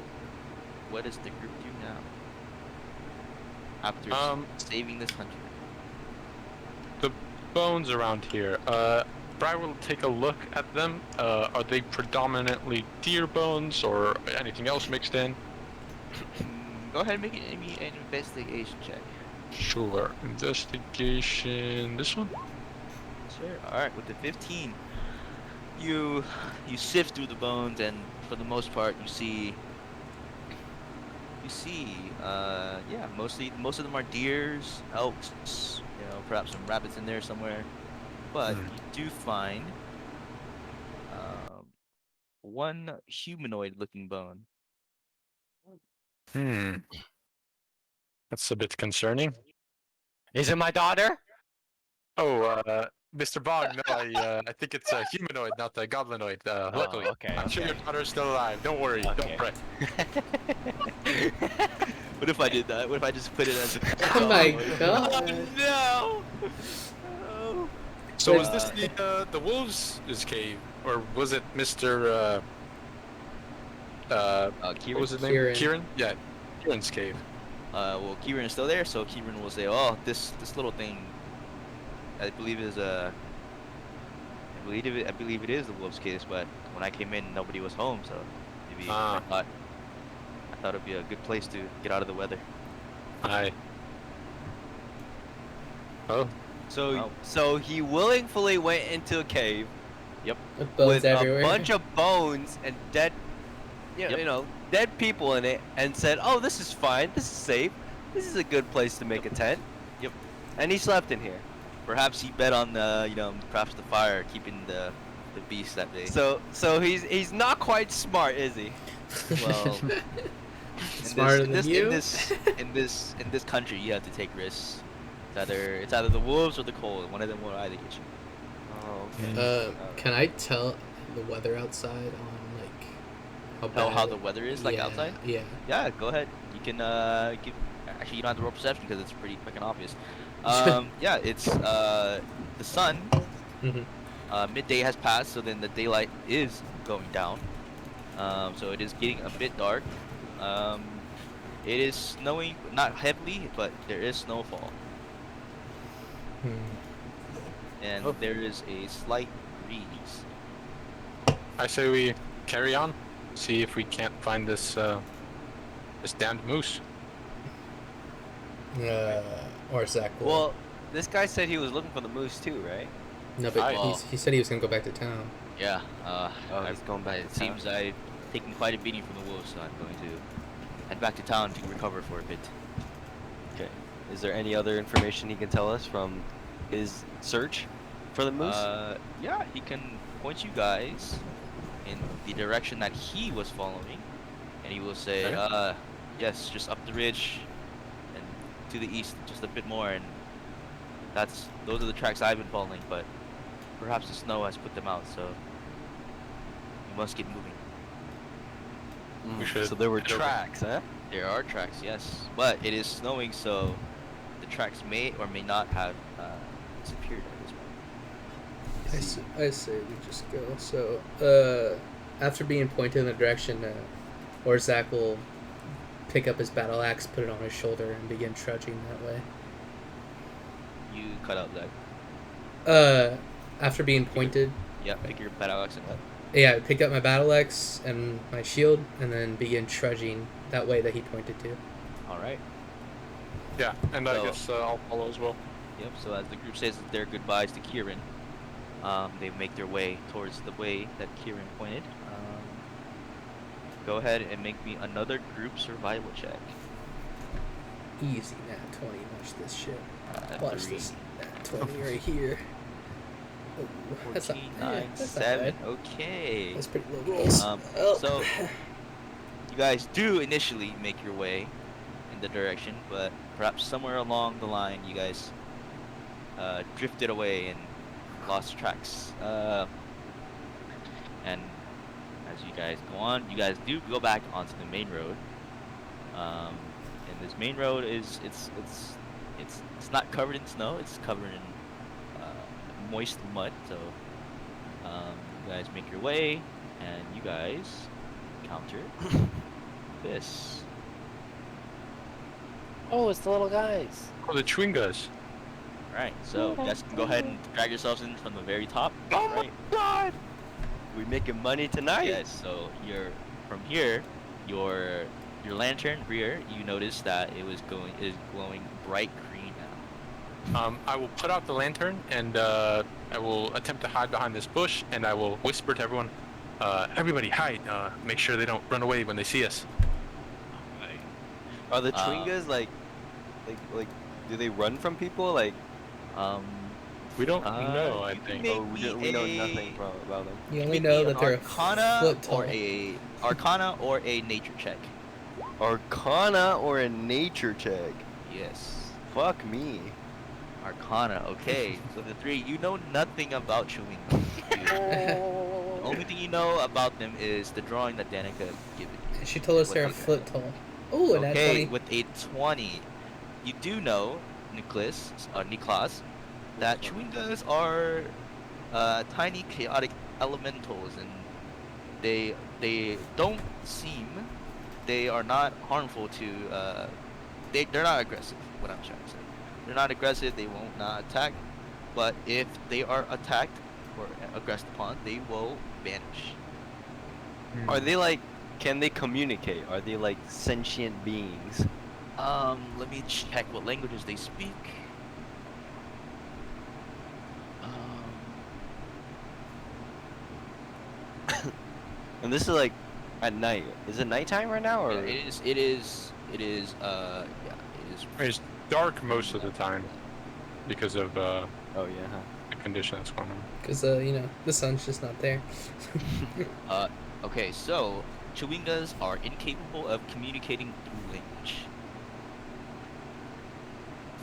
what does the group do now? After saving this country. The bones around here. Briar will take a look at them. Are they predominantly deer bones or anything else mixed in? Go ahead and make an investigation check. Sure. Investigation. This one? Sure. All right. With the 15, you sift through the bones, and for the most part, you see. Yeah, most of them are deers, elks, perhaps some rabbits in there somewhere. But you do find one humanoid-looking bone. That's a bit concerning. Is it my daughter? Oh, Mr. Bong, no, I think it's a humanoid, not a goblinoid. Luckily, okay, I'm sure your okay. daughter's still alive. Don't worry, Okay. don't fret. What if I did that? What if I just put it as a... Oh my Oh, god. no! Oh. So was this the wolves' cave, or was it Mr. What was his name? Kieran. Kieran? Yeah, Kieran's cave. Well, Kieran is still there, so Kieran will say, "Oh, this little thing, I believe it is the wolf's case. But when I came in, nobody was home, so maybe I thought it'd be a good place to get out of the weather." Aye. Oh, So he willingly went into a cave Bones with everywhere. a bunch of bones and dead, dead people in it, and said, "Oh, this is fine. This is safe. This is a good place to make a tent." Yep. And he slept in here. Perhaps he bet on perhaps the fire keeping the beast that day. So he's not quite smart, is he? Well, Smarter than you. in this country, you have to take risks. It's either the wolves or the cold. One of them will either get you. Oh, okay. Can I tell the weather outside on like how bad? How the weather is like outside? Yeah. Yeah, go ahead. You can give. Actually, you don't have to roll perception because it's pretty fucking obvious. Yeah, it's the sun. Midday has passed, so then the daylight is going down. So it is getting a bit dark. It is snowing, not heavily, but there is snowfall, and there is a slight breeze. I say we carry on, see if we can't find this damned moose. Aurzak will. Well, this guy said he was looking for the moose too, right? No, but Well- he said he was gonna go back to town. Yeah. He's going back It to town. seems I've taken quite a beating from the wolves, so I'm going to head back to town to recover for a bit. Okay. Is there any other information he can tell us from his search for the moose? Yeah, he can point you guys in the direction that he was following, and he will say, Okay. yes, just up the ridge and to the east, just a bit more, and those are the tracks I've been following, but perhaps the snow has put them out, so You must get moving. We should So there were head over. tracks, huh? There are tracks, yes, but it is snowing, so the tracks may or may not have disappeared at this point. I say we just go. So, after being pointed in the direction, Aurzak will pick up his battle axe, put it on his shoulder, and begin trudging that way. You cut out that. After being pointed, Yeah, pick your battle axe and cut. yeah, I pick up my battle axe and my shield, and then begin trudging that way that he pointed to. All right. Yeah, and I So- guess I'll follow as well. Yep. So as the group says their goodbyes to Kieran, they make their way towards the way that Kieran pointed. Go ahead and make me another group survival check. Easy, nat 20. Watch this shit. At Watch 3, this nat 20 right here. Oh, that's not, 14, yeah, 9, that's not 7. bad. Okay. That's pretty low rolls. Oh. So you guys do initially make your way in the direction, but perhaps somewhere along the line you guys drifted away and lost tracks. And as you guys go on, you guys do go back onto the main road. And this main road is it's not covered in snow. It's covered in moist mud. So you guys make your way, and you guys encounter this. Oh, it's the little guys. Oh, the Chewingas. Right. So you guys can go ahead and drag yourselves in from the very top. Oh my Right. god! We making money tonight? Yes. So you're from here. Your lantern rear. You notice that it is glowing bright green now. I will put out the lantern and I will attempt to hide behind this bush, and I will whisper to everyone, everybody hide. Make sure they don't run away when they see us. Are the Chewingas like, do they run from people? Like, We don't know, I you can think. make oh, we know nothing about them. You only Make know me that an they're Arcana a foot tall. or a nature check. Arcana or a nature check? Yes. Fuck me. Arcana. Okay. So the three, you know nothing about chewing. The only thing you know about them is the drawing that Danica given you. She told us they're a Okay. foot tall. Oh, and Okay, that 20. with a 20, you do know, Niklas, that Chewingas are tiny chaotic elementals, and they don't seem, they are not harmful to, they're not aggressive, what I'm trying to say. They're not aggressive, they won't not attack, but if they are attacked or aggressed upon, they will vanish. Are they like, can they communicate? Are they like sentient beings? Let me check what languages they speak. And this is like at night. Is it nighttime right now, or? Yeah, it is, yeah, it is. It's dark most of the time because of Oh yeah. Huh. the condition that's going on. Because, the sun's just not there. Okay, so Chewingas are incapable of communicating through language.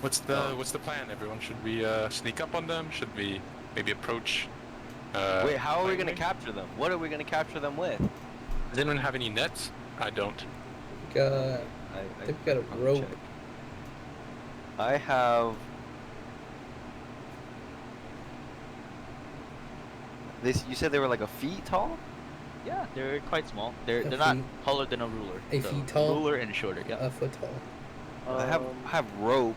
What's the plan, everyone? Should we sneak up on them? Should we maybe approach? Wait, how are we gonna quietly? capture them? What are we gonna capture them with? Does anyone have any nets? I don't. I think we got a I'll rope. check. I have. You said they were like a feet tall? Yeah, they're quite small. They're A not feet- taller than a ruler. a so feet tall? Ruler and shorter. Yeah. A foot tall. I have rope.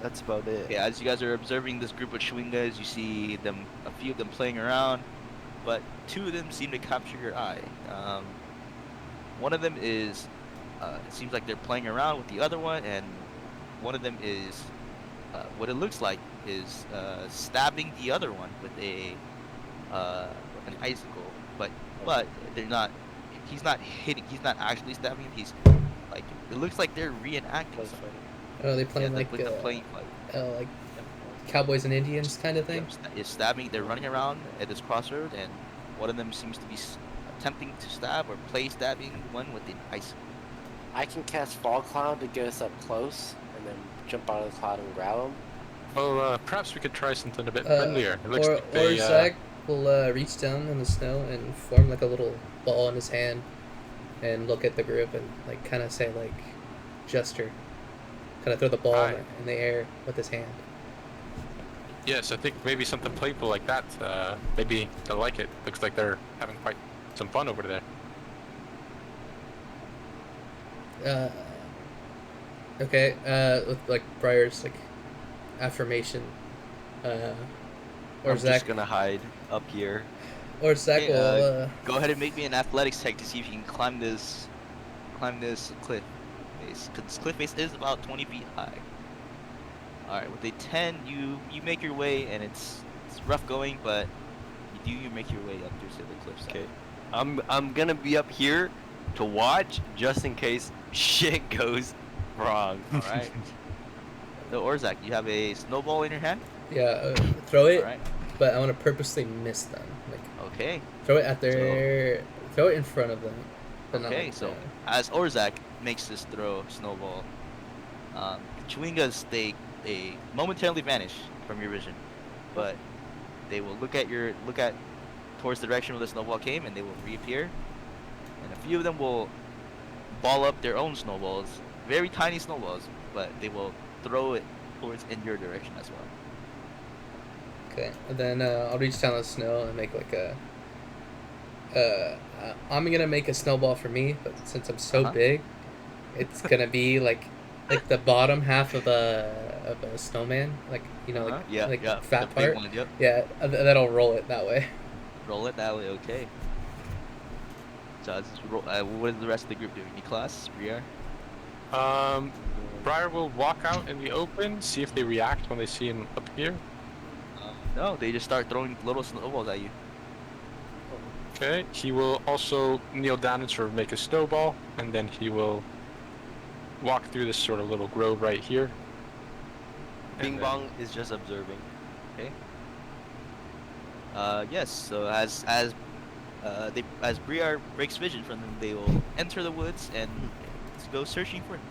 That's about it. Yeah, as you guys are observing this group of Chewingas, you see them, a few of them playing around, but two of them seem to capture your eye. One of them is, it seems like they're playing around with the other one, and one of them is, what it looks like is stabbing the other one with an icicle, but they're not. He's not hitting. He's not actually stabbing him. He's like, it looks like they're reenacting something. Oh, they Yeah, playing like the playing fight. like cowboys and Indians kind of thing. Is stabbing. They're running around at this crossroad, and one of them seems to be attempting to stab or play stabbing one with the ice. I can cast Fall Cloud to get us up close, and then jump out of the cloud and grab them. Well, perhaps we could try something a bit friendlier. It looks like they, Aurzak, will reach down in the snow and form like a little ball in his hand, and look at the group and like kind of say like, gesture, kind of throw the ball Aye. in the air with his hand. Yes, I think maybe something playful like that. Maybe they'll like it. Looks like they're having quite some fun over there. Okay. With like Briar's like affirmation. I'm Oar-a-zak, just gonna hide up here. Oar-a-zak Okay, will. Go ahead and make me an athletics check to see if you can climb this cliff face. Because this cliff face is about 20 feet high. Alright, with a 10, you make your way, and it's rough going, but you make your way up to the cliffside. Okay. I'm gonna be up here to watch just in case shit goes wrong. Alright. So Aurzak, you have a snowball in your hand? Yeah, throw it, Alright. but I want to purposely miss them. Like Okay. throw it at their, throw it in front of them. But not Okay, like, so as Aurzak makes this throw snowball, Chewingas they momentarily vanish from your vision, but they will look at towards the direction where the snowball came, and they will reappear, and a few of them will ball up their own snowballs, very tiny snowballs, but they will throw it towards in your direction as well. Okay, and then I'll reach down the snow and make like a. I'm gonna make a snowball for me, but since I'm so Uh-huh. big, it's gonna be like the bottom half of a snowman, like you know, like Yeah, like yeah, fat the big part. one, yep. Yeah, that'll roll it that way. Roll it that way, okay. So what is the rest of the group doing? Niklas, Briar? Briar will walk out in the open, see if they react when they see him up here. No, they just start throwing little snowballs at you. Okay, he will also kneel down and sort of make a snowball, and then he will walk through this sort of little grove right here. Bing And then- Bong is just observing. Yes. So as Briar breaks vision from them, they will enter the woods and go searching for him.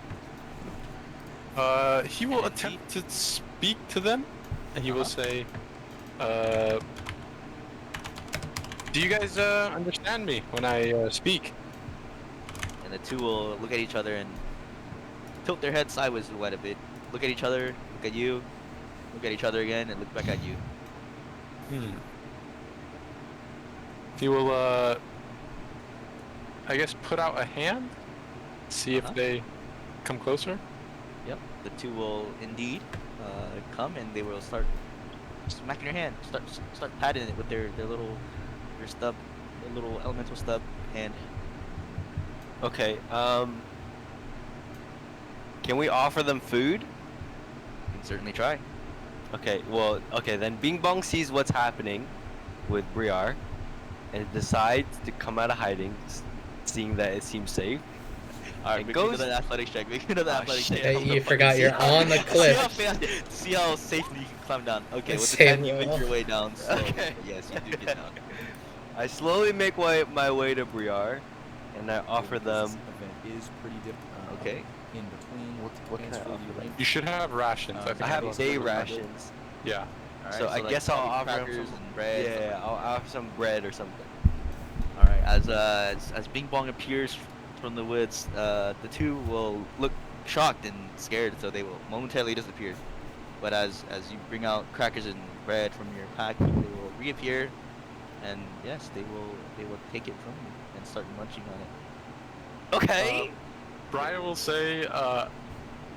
He will And attempt to speak to them, and he will Uh-huh. say, "Do you guys understand me when I speak?" And the two will look at each other and tilt their heads sideways quite a bit. Look at each other, look at you, look at each other again, and look back at you. He will, I guess, put out a hand, see Uh-huh. if they come closer. Yep. The two will indeed come, and they will start smacking your hand, start patting it with their little elemental stub hand. Okay. Can we offer them food? You can certainly try. Okay. Well. Okay. Then Bing Bong sees what's happening with Briar, and decides to come out of hiding, seeing that it seems safe. Alright, It make goes- another athletics check. Make another Oh, athletics shit. check. Hey, you forgot you're on the cliff. See how safely you can climb down. Okay, with the Same 10 you make roll. your way down slowly. Okay. Yes, you do get down. I slowly make my way to Briar, and I offer them. This event is pretty difficult. Okay. In between, What can I transfer offer you them? right You should have rations. I I think I have Those day are the rations. Yeah. Alright, So I guess I'll probably offer 'em crackers some- and bread. stuff Yeah, like I'll offer some bread or something. that. Alright, as Bing Bong appears from the woods, the two will look shocked and scared, so they will momentarily disappear. But as you bring out crackers and bread from your pack, they will reappear, and yes, they will take it from you and start munching on it. Okay. Briar will say,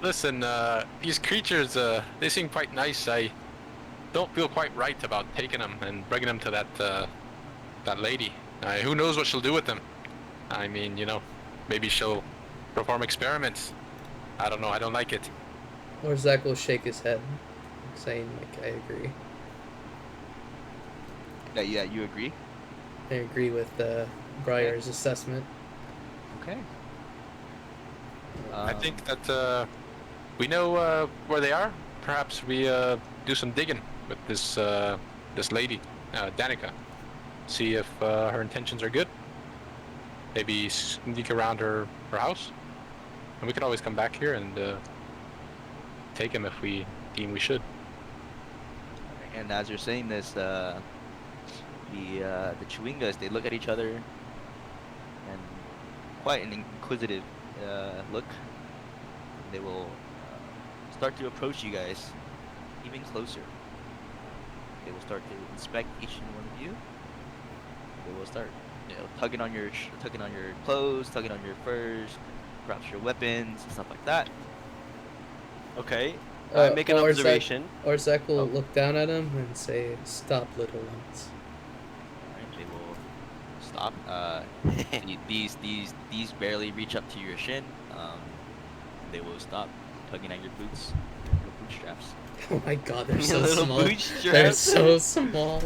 listen, these creatures, they seem quite nice. I don't feel quite right about taking them and bringing them to that lady. Who knows what she'll do with them? I mean, maybe she'll perform experiments. I don't know. I don't like it. Oar-a-zak will shake his head, saying like, I agree. Yeah, you agree? I agree with Briar's assessment. Okay. I think that we know where they are. Perhaps we do some digging with this lady, Danica. See if her intentions are good. Maybe sneak around her house. And we could always come back here and take him if we deem we should. And as you're saying this, The Chewingas, they look at each other and quite an inquisitive look. They will start to approach you guys even closer. They will start to inspect each and one of you. They will start, tugging on your clothes, tugging on your furs, perhaps your weapons, stuff like that. Okay. I make an observation. Aurzak will Oh. look down at him and say, "Stop, little ones." Alright, they will stop. These barely reach up to your shin. They will stop tugging at your boots, your bootstraps. Oh my god, they're Your so little small. They're bootstraps. so small.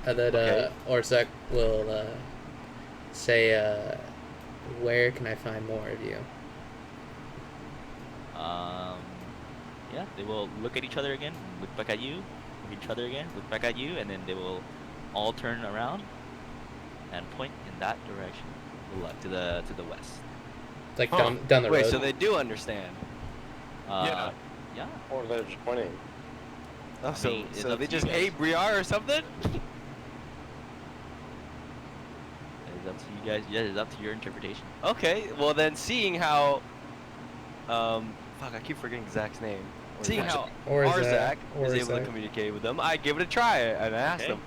And then Okay. Aurzak will say, "Where can I find more of you?" Yeah, they will look at each other again, look back at you, look at each other again, look back at you, and then they will all turn around and point in that direction, to the west. Like Huh. down the Wait, road. so they do understand. Yeah. Or they're just pointing. Oh, so mean, it's so up they to you just guys. hate Briar or something? It's up to you guys. Yeah, it's up to your interpretation. Okay, well then, seeing how, fuck, I keep forgetting Zach's name. Seeing how Aurzak is able to communicate with them, I give it a try and I asked Okay. them,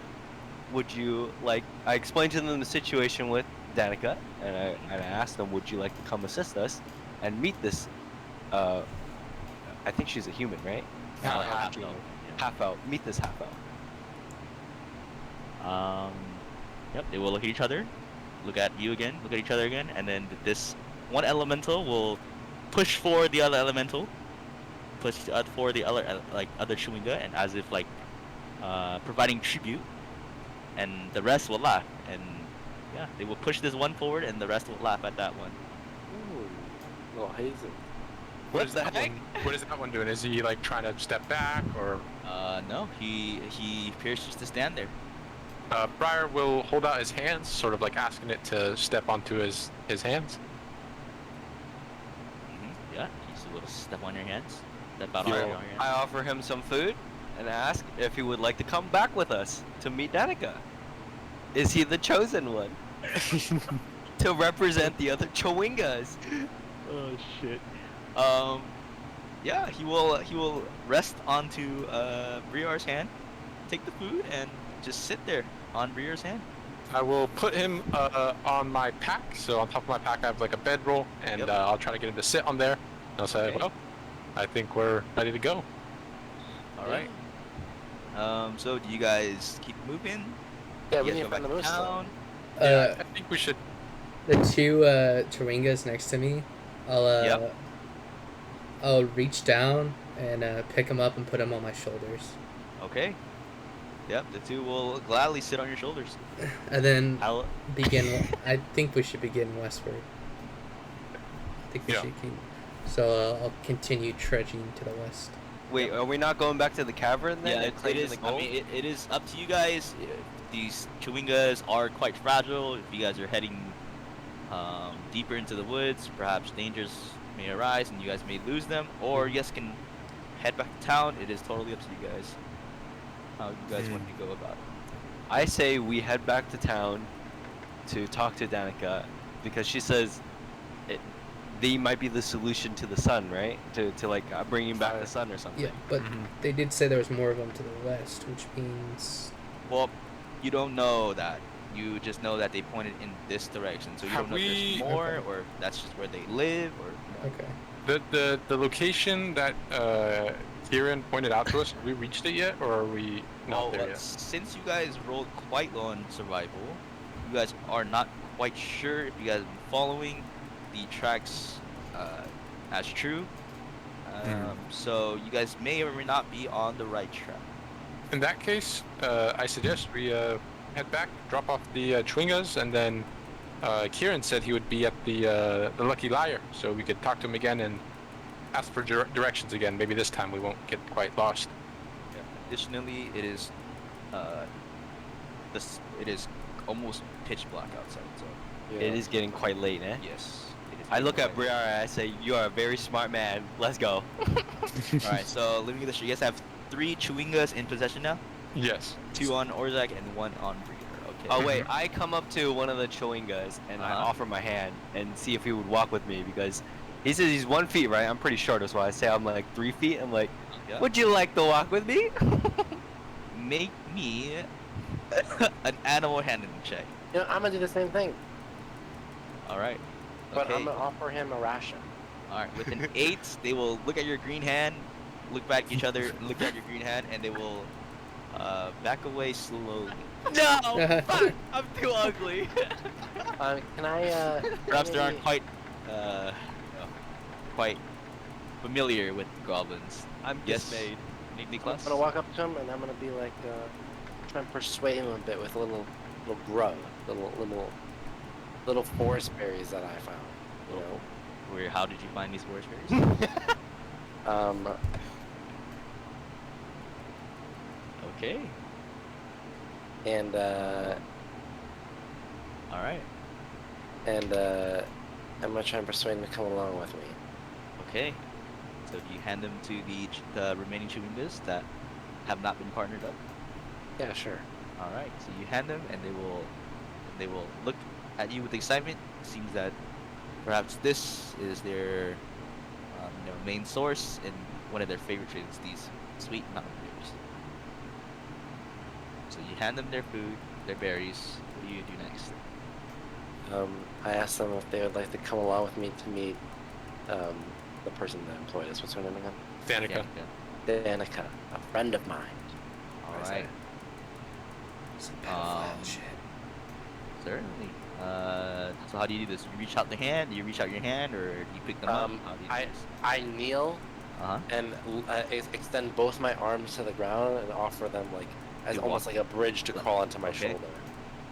would you like? I explained to them the situation with Danica, and I asked them, would you like to come assist us and meet this? I think she's a human, right? Half human. elf, Half out. Meet this half out. Yep, they will look at each other, look at you again, look at each other again, and then this one elemental will push for the other elemental, push for the other other Chewinga, and as if providing tribute, and the rest will laugh, and yeah, they will push this one forward, and the rest will laugh at that one. Ooh, a little hazy. What is the that heck? What is that one doing? Is he like trying to step back, or No, he appears just to stand there. Briar will hold out his hands, sort of like asking it to step onto his hands? Yeah, he's a little step on your hands, step out So on your hands. I offer him some food and ask if he would like to come back with us to meet Danica. Is he the chosen one to represent the other Chewingas? Oh shit. Yeah, he will rest onto Briar's hand, take the food, and just sit there on Briar's hand. I will put him on my pack. So on top of my pack, I have like a bedroll, and Yep. I'll try to get him to sit on there. And I'll say, Okay. well, I think we're ready to go. All right. So do you guys keep moving? Yeah, You we guys need go to find the back moose. though. town? Yeah, I think we should. The two Chewingas next to me, Yep. I'll reach down and pick them up and put them on my shoulders, Okay. Yep, the two will gladly sit on your shoulders. and then I'll, begin. I think we should begin westward. I think we Yeah. should so I'll continue trudging to the west. Wait, are we not going back to the cavern then? yeah, and it claiming is. the I gold? mean, it is up to you guys. These Chewingas are quite fragile. If you guys are heading deeper into the woods, perhaps dangers may arise and you guys may lose them, or you guys can head back to town. It is totally up to you guys how you guys want to go about it. I say we head back to town to talk to Danica because she says they might be the solution to the sun, right? To like bringing back the sun or something. Yeah, but they did say there was more of them to the west, which means Well, you don't know that. You just know that they pointed in this direction, so you Have don't know if we- there's more, Okay. or if that's just where they live, or okay. The location that Kieran pointed out to us, have we reached it yet, or are we not there yet? Since you guys rolled quite low on survival, you guys are not quite sure if you guys have been following the tracks as true. So you guys may or may not be on the right track. In that case, I suggest we head back, drop off the Chewingas, and then Kieran said he would be at the Lucky Liar, so we could talk to him again and ask for directions again. Maybe this time we won't get quite lost. Yeah. Additionally, it is it is almost pitch black outside. So It is getting quite late, eh? yes. it is I look getting at quite Briar and I say, "You are a very smart man. Let's go." late. All right. So let me get this straight. You guys have 3 Chewingas in possession now. Yes. 2 on Aurzak, and 1 on Briar. Okay. Oh wait, I come up to one of the chewing-gas and I Uh-huh. offer my hand and see if he would walk with me because he says he's 1 feet, right? I'm pretty short, that's why I say I'm like 3 feet. I'm like, Yeah. would you like to walk with me? Make me an animal handling check. You know, I'm gonna do the same thing, All right. but Okay. I'm gonna offer him a ration. All right. With an 8, they will look at your green hand, look back at each other, look at your green hand, and they will back away slowly. No! Fuck! I'm too ugly. Can I? Perhaps they maybe- aren't quite, you know, quite familiar with goblins. I'm Yes. dismayed. I'm Niklas? gonna walk up to him and I'm gonna be like, try and persuade him a bit with a little grub, little forest berries that I found. You know. Where? How did you find these forest berries? Um, Okay. and All right. I'm gonna try and persuade him to come along with me. Okay. So do you hand them to the remaining chewingas that have not been partnered up? Yeah, sure. All right. So you hand them, and they will look at you with excitement. Seems that perhaps this is their main source and one of their favorite treats, these sweet mountain berries. So you hand them their food, their berries. What do you do next? I asked them if they would like to come along with me to meet the person that employed us. What's her name again? Danica. Yeah. Danica, a friend of mine. All I right. said. Some pedophile Um, shit. Certainly. So how do you do this? You reach out the hand? Do you reach out your hand, or do you pick them up? How do you do this? I kneel Uh-huh. and extend both my arms to the ground and offer them like as You almost walk- like a bridge to crawl onto my Okay. shoulder.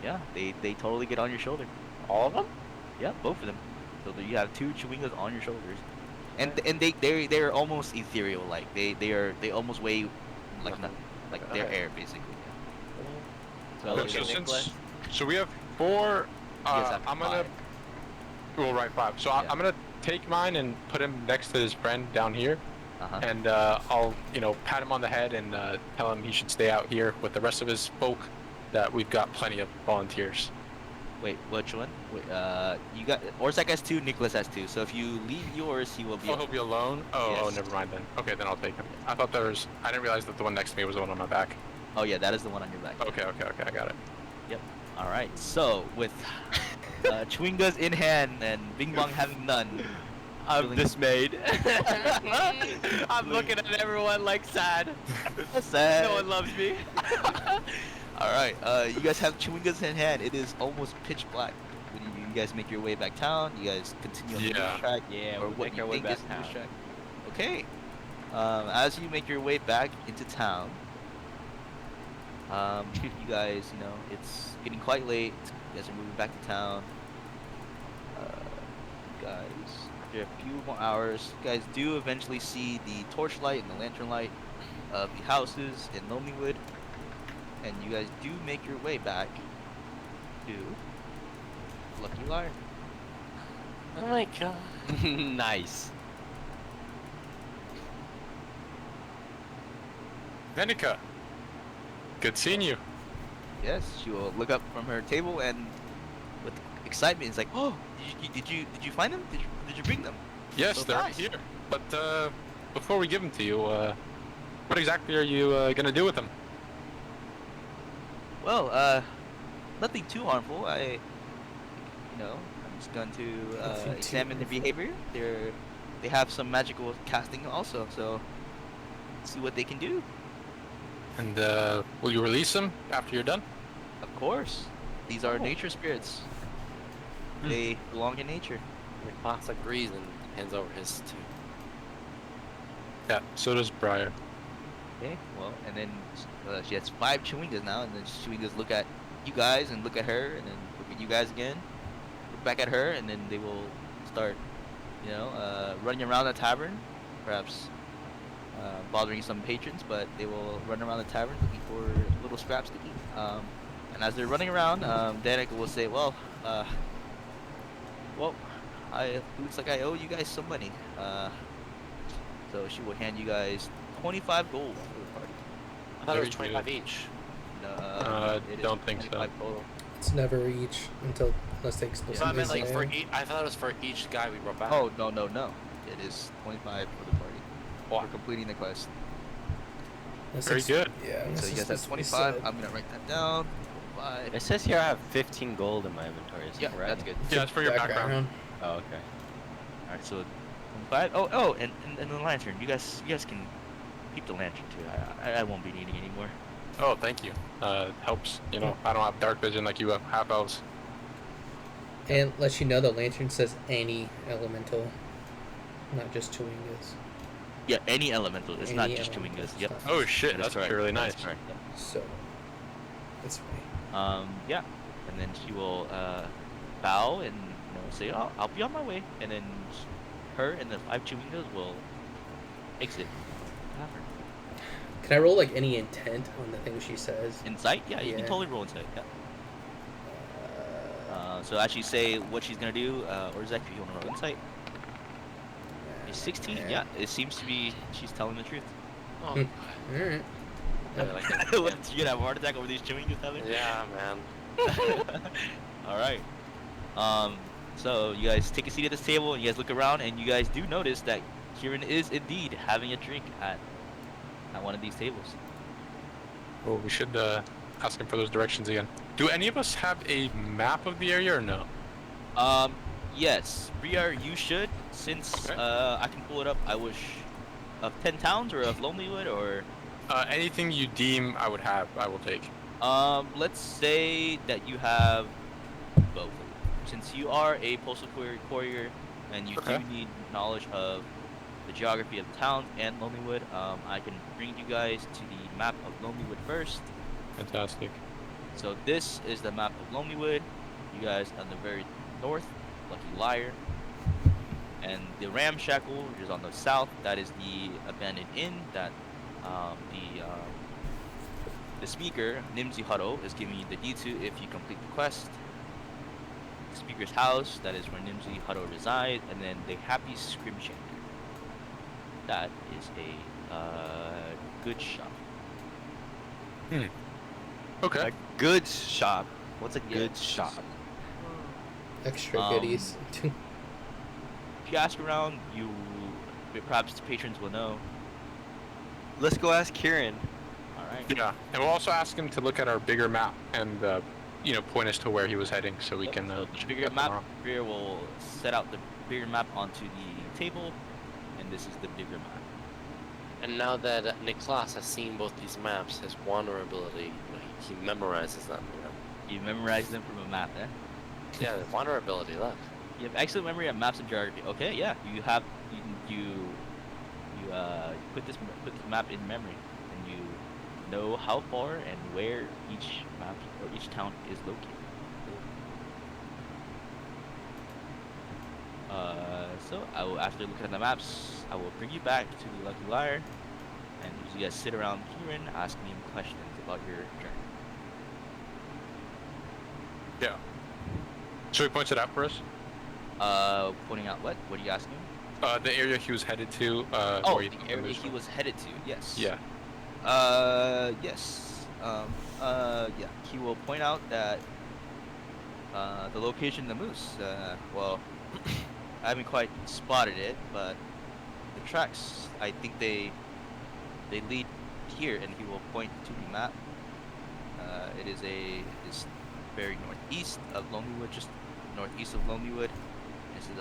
Yeah, they totally get on your shoulder. All of them? Yeah, both of them. So you have 2 chewingas on your shoulders, and they're almost ethereal. Like they almost weigh like Nothing. nothing. Like they're Okay. air basically. So So, look at since, so we have 4. You guys have I'm gonna. 5. We'll write 5. So Yeah. I'm gonna take mine and put him next to his friend down here, Uh-huh. and I'll pat him on the head and tell him he should stay out here with the rest of his folk. That we've got plenty of volunteers. Wait, which one? Wait, you got Oreste has 2, Niklas has 2. So if you leave yours, he will be. Oh, he'll be alone. Oh, Yes. never mind then. Okay, then I'll take him. I thought there was. I didn't realize that the one next to me was the one on my back. Oh yeah, that is the one on your back. Okay, I got it. All right. So with chewingas in hand and Bing Bong having none, I'm Feeling- dismayed. I'm looking at everyone like sad. sad. No one loves me. All right. You guys have chewingas in hand. It is almost pitch black. When you guys make your way back town, you guys continue on the Yeah. news track. Yeah, or we'll what make you our way think back is the news town. track. Okay. As you make your way back into town, you guys, it's getting quite late. You guys are moving back to town. Guys, after a few more hours, you guys do eventually see the torchlight and the lantern light of the houses in Lonelywood, and you guys do make your way back to Lucky Liar. Oh my god. Nice. Danica, good seeing you. Yes, she will look up from her table and, with excitement, it's like, "Oh, did you find them? Did you bring them?" Yes, So they're fast. here. But before we give them to you, what exactly are you gonna do with them? Well, nothing too harmful. I'm just going to Nothing too examine their harmful. behavior. They have some magical casting also, so see what they can do. And will you release them after you're done? Of course, these are Oh. nature spirits. Hmm. They belong in nature. Niklas agrees and hands over his two. Yeah. So does Briar. Okay, well, and then she has 5 chewingas now, and then chewingas look at you guys and look at her, and then look at you guys again, look back at her, and then they will start, running around the tavern, perhaps bothering some patrons, but they will run around the tavern looking for little scraps to eat. And as they're running around, Danica will say, "Well, it looks like I owe you guys some money." So she will hand you guys 25 gold for the party. I thought it was Very 25 each. It is don't think so. 25 total. It's never each unless they explicitly So I meant like say for it. I thought it was for each guy we brought back. Oh no. It is 25 for the party. For completing the quest. Unless Very it's- good. Yeah. unless So you it's guys have explicitly 25. said. I'm gonna write that down. 25. It says here I have 15 gold in my inventory. Is Yeah, that right? that's good. Yeah, it's for your background. Oh, okay. All right, so 25. Oh, and the lantern. You guys can keep the lantern too. I won't be needing it anymore. Oh, thank you. Helps. You know, I don't have dark vision like you have half elves. And let you know the lantern says any elemental, not just Chewingas. Yeah, any elemental. It's not Any just elemental, Chewingas. it's Yep. not Oh just- shit, That is that's correct. really That nice. is correct, yep. So, that's right. Yeah, and then she will bow and say, "Oh, I'll be on my way," and then her and the 5 Chewingas will exit. After. Can I roll like any intent on the thing she says? Insight? Yeah, you can Yeah. totally roll insight. Yeah. So actually say what she's gonna do, or is that if you want to roll insight? Is 16? Yeah, it seems to be she's telling the truth. Oh, All right. I like it. What, you gonna have a heart attack over these Chewingas, Tyler? Yeah, man. All right. So you guys take a seat at this table, and you guys look around, and you guys do notice that Kieran is indeed having a drink at one of these tables. Well, we should ask him for those directions again. Do any of us have a map of the area or no? Yes, Briar, you should, since Okay. I can pull it up. I wish of 10 towns or of Lonelywood or Anything you deem I would have, I will take. let's say that you have both. Since you are a postal courier and you Okay. do need knowledge of the geography of towns and Lonelywood, I can bring you guys to the map of Lonelywood first. Fantastic. So this is the map of Lonelywood. You guys on the very north, Lucky Liar. And the Ramshackle, which is on the south, that is the abandoned inn that the speaker, Nimzi Hutto, is giving you the deed to if you complete the quest. The speaker's house, that is where Nimzi Hutto resides, and then the Happy Scrimshaker. That is a good shop. Okay. A good shop. What's a Yeah. good shop? Extra Um, goodies. If you ask around, perhaps the patrons will know. Let's go ask Kieran. All right. Yeah, and we'll also ask him to look at our bigger map and, point us to where he was heading so we can. So the bigger map, Briar will set out the bigger map onto the table, and this is the bigger map. And now that Niklas has seen both these maps, his wander ability, he memorizes them. You memorize them from a map, eh? Yeah, the wander ability, look. You have excellent memory of maps and geography. Okay, yeah, you have you put this map in memory, and you know how far and where each map or each town is located. So I will, after looking at the maps, I will bring you back to the Lucky Liar, and you guys sit around Kieran asking him questions about your journey. Yeah. Should we point it out for us? Pointing out what? What are you asking? The area he was headed to. Oh, or the area he was headed to. Yes. Yeah. Yes. Yeah. He will point out that the location of the moose. Well, I haven't quite spotted it, but the tracks, I think they lead here, and he will point to the map. It is very northeast of Lonelywood, just northeast of Lonelywood.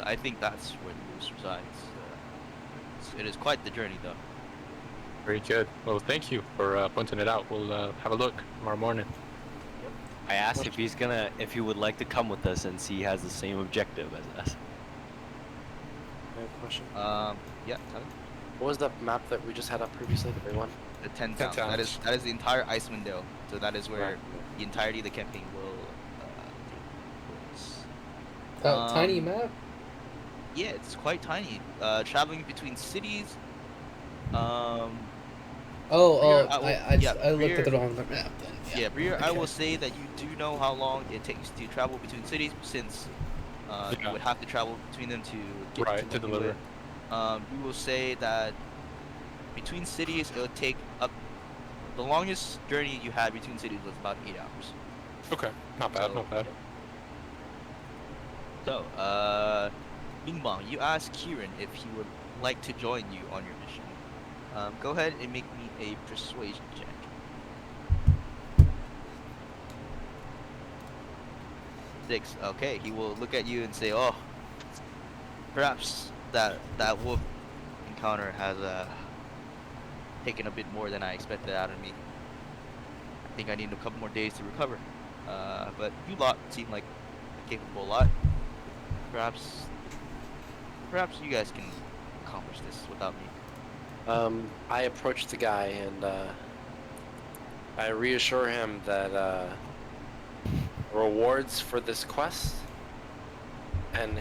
I think that's where the moose resides. It is quite the journey, though. Very good. Well, thank you for pointing it out. We'll have a look tomorrow morning. I asked if he would like to come with us and see he has the same objective as us. I have a question. Yeah. Tell me. What was the map that we just had up previously, the big one? The 10 10 towns. That towns. is the entire Icewind Dale. So that is where Right. the entirety of the campaign will take place. That tiny Um, map. Yeah, it's quite tiny. Traveling between cities. Oh, Briar, I looked Briar- at the wrong map then. Yeah, Briar, I okay. will say that you do know how long it takes to travel between cities, since you Yeah. would have to travel between them to get Right, to Lonelywood. deliver. We will say that between cities it would take up the longest journey you had between cities was about 8 hours. Okay, not bad, So, not bad. yep. So, Bing Bong, you asked Kieran if he would like to join you on your mission. Go ahead and make me a persuasion check. 6. Okay, he will look at you and say, "Oh, perhaps that wolf encounter has taken a bit more than I expected out of me. I think I need a couple more days to recover. But you lot seem like a capable lot. Perhaps you guys can accomplish this without me." I approach the guy and I reassure him that rewards for this quest and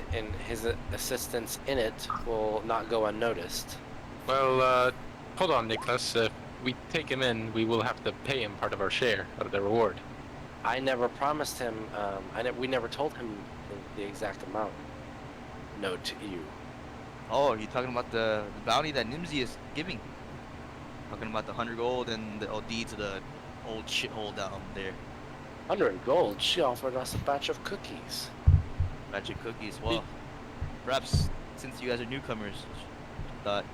his assistance in it will not go unnoticed. Well, hold on, Niklas. If we take him in, we will have to pay him part of our share of the reward. I never promised him. We never told him the exact amount. Note to you. Oh, are you talking about the bounty that Nimsy is giving? Talking about the 100 gold and the OD to the old shithole down there. 100 gold. She offered us a batch of cookies. Batch of cookies. Well, perhaps since you guys are newcomers, thought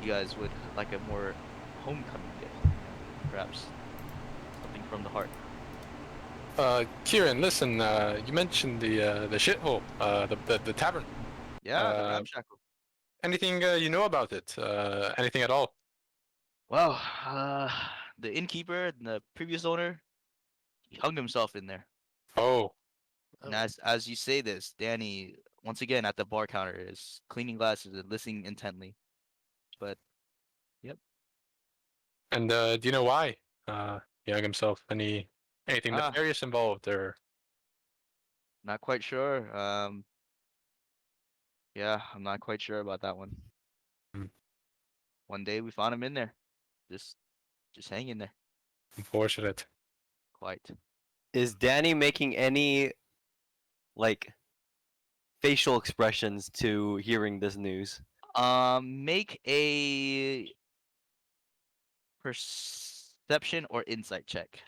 you guys would like a more homecoming gift. Perhaps something from the heart. Kieran, listen. You mentioned the shithole, the tavern. Yeah, the Uh, ramshackle. Anything you know about it? Anything at all? Well, the innkeeper, the previous owner, he hung himself in there. Oh, And Oh. as you say this, Danny once again at the bar counter is cleaning glasses and listening intently. But yep, and do you know why? He hung himself. Anything ah, nefarious involved, or? not quite sure. Yeah, I'm not quite sure about that one. Hmm, One day we found him in there, just hanging there, unfortunate. quite. Is Danny making any like facial expressions to hearing this news? Make a perception or insight check.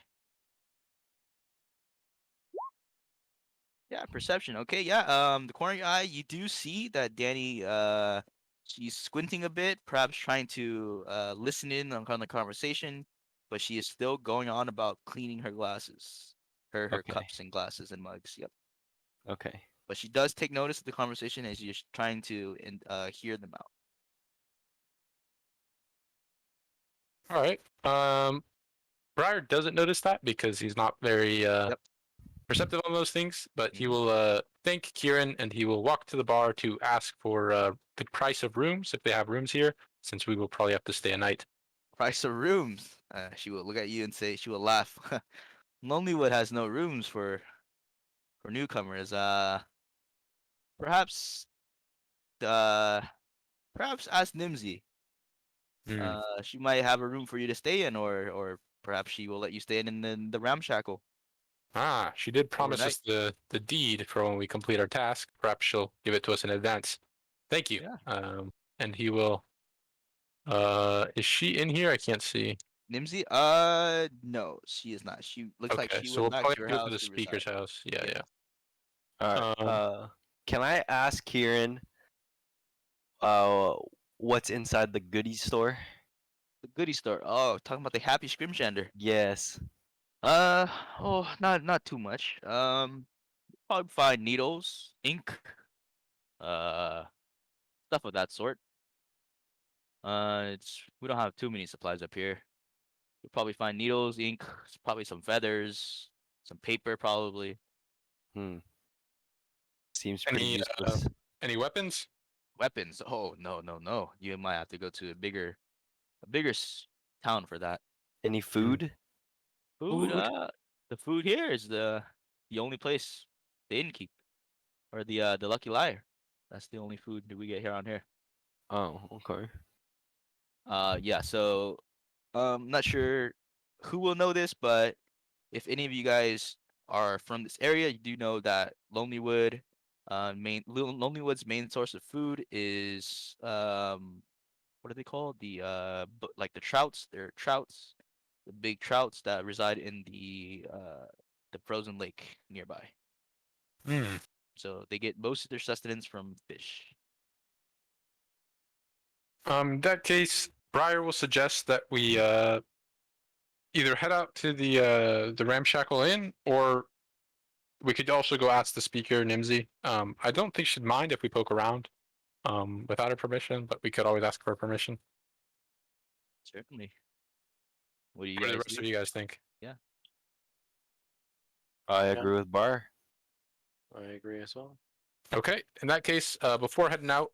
Yeah, perception. Okay, yeah. The corner of your eye, you do see that Danny. She's squinting a bit, perhaps trying to listen in on the conversation, but she is still going on about cleaning her glasses, her Okay. cups and glasses and mugs. Yep. Okay. But she does take notice of the conversation as you're trying to hear them out. All right. Briar doesn't notice that because he's not very Yep. perceptive on those things, but he Mhm. will thank Kieran and he will walk to the bar to ask for the price of rooms if they have rooms here, since we will probably have to stay a night. Price of rooms. She will look at you and say, she will laugh. Lonelywood has no rooms for newcomers. Perhaps uh perhaps ask Nimsy. Hmm. She might have a room for you to stay in, or perhaps she will let you stay in the ramshackle Ah, she did promise overnight. us the deed for when we complete our task. Perhaps she'll give it to us in advance. Thank you. Yeah. And he will. Is she in here? I can't see. Nimsy? No, she is not. She looks like Okay, she so went we'll back probably to her go to house the to reside. speaker's house. Yeah, Yep. yeah. All right. Um, Can I ask Kieran uh what's inside the goodie store? The goodie store. Oh, talking about the happy scrimshander. Yes. Uh, oh, not too much. Probably find needles, ink, uh, stuff of that sort. It's we don't have too many supplies up here. You'll probably find needles, ink, probably some feathers, some paper, probably Hmm. Seems pretty any useless. any weapons? weapons. Oh no, no, no! You might have to go to a bigger town for that. Any Hmm. food? Food. Food? The food here is the only place the innkeep or the Lucky Liar. That's the only food that we get here on here. Oh, okay. Yeah. So, not sure who will know this, but if any of you guys are from this area, you do know that Lonelywood's main source of food is what are they called? Like the trouts. They're trouts. big trouts that reside in the frozen lake nearby. Hmm. So they get most of their sustenance from fish. In that case, Briar will suggest that we either head out to the Ramshackle Inn, or we could also go ask the speaker, Nimsy. I don't think she'd mind if we poke around without her permission, but we could always ask for permission. Certainly. What do you What do the guys rest do? of you guys think? I Yeah. agree with Bar. I agree as well. Okay, in that case, before heading out,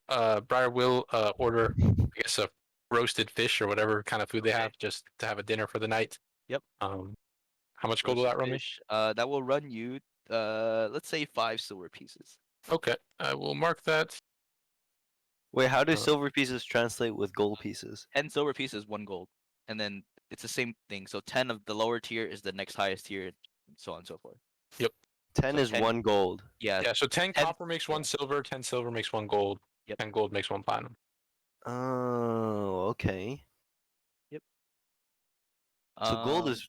Briar will order, I guess, a roasted fish or whatever kind of food they Okay. have, just to have a dinner for the night. Yep. How much gold will Roasted that run me? fish. That will run you, let's say 5 silver pieces. Okay, I will mark that. Wait, how do Uh, silver pieces translate with gold pieces? 10 silver pieces, 1 gold. And then it's the same thing. So 10 of the lower tier is the next highest tier, and so on and so forth. 10 So is 10 1 gold. Yeah. Yeah, so 10 10 copper makes 1 silver, 10 silver makes 1 gold, Yep. 10 gold makes 1 platinum. Oh, okay. Yep. So gold is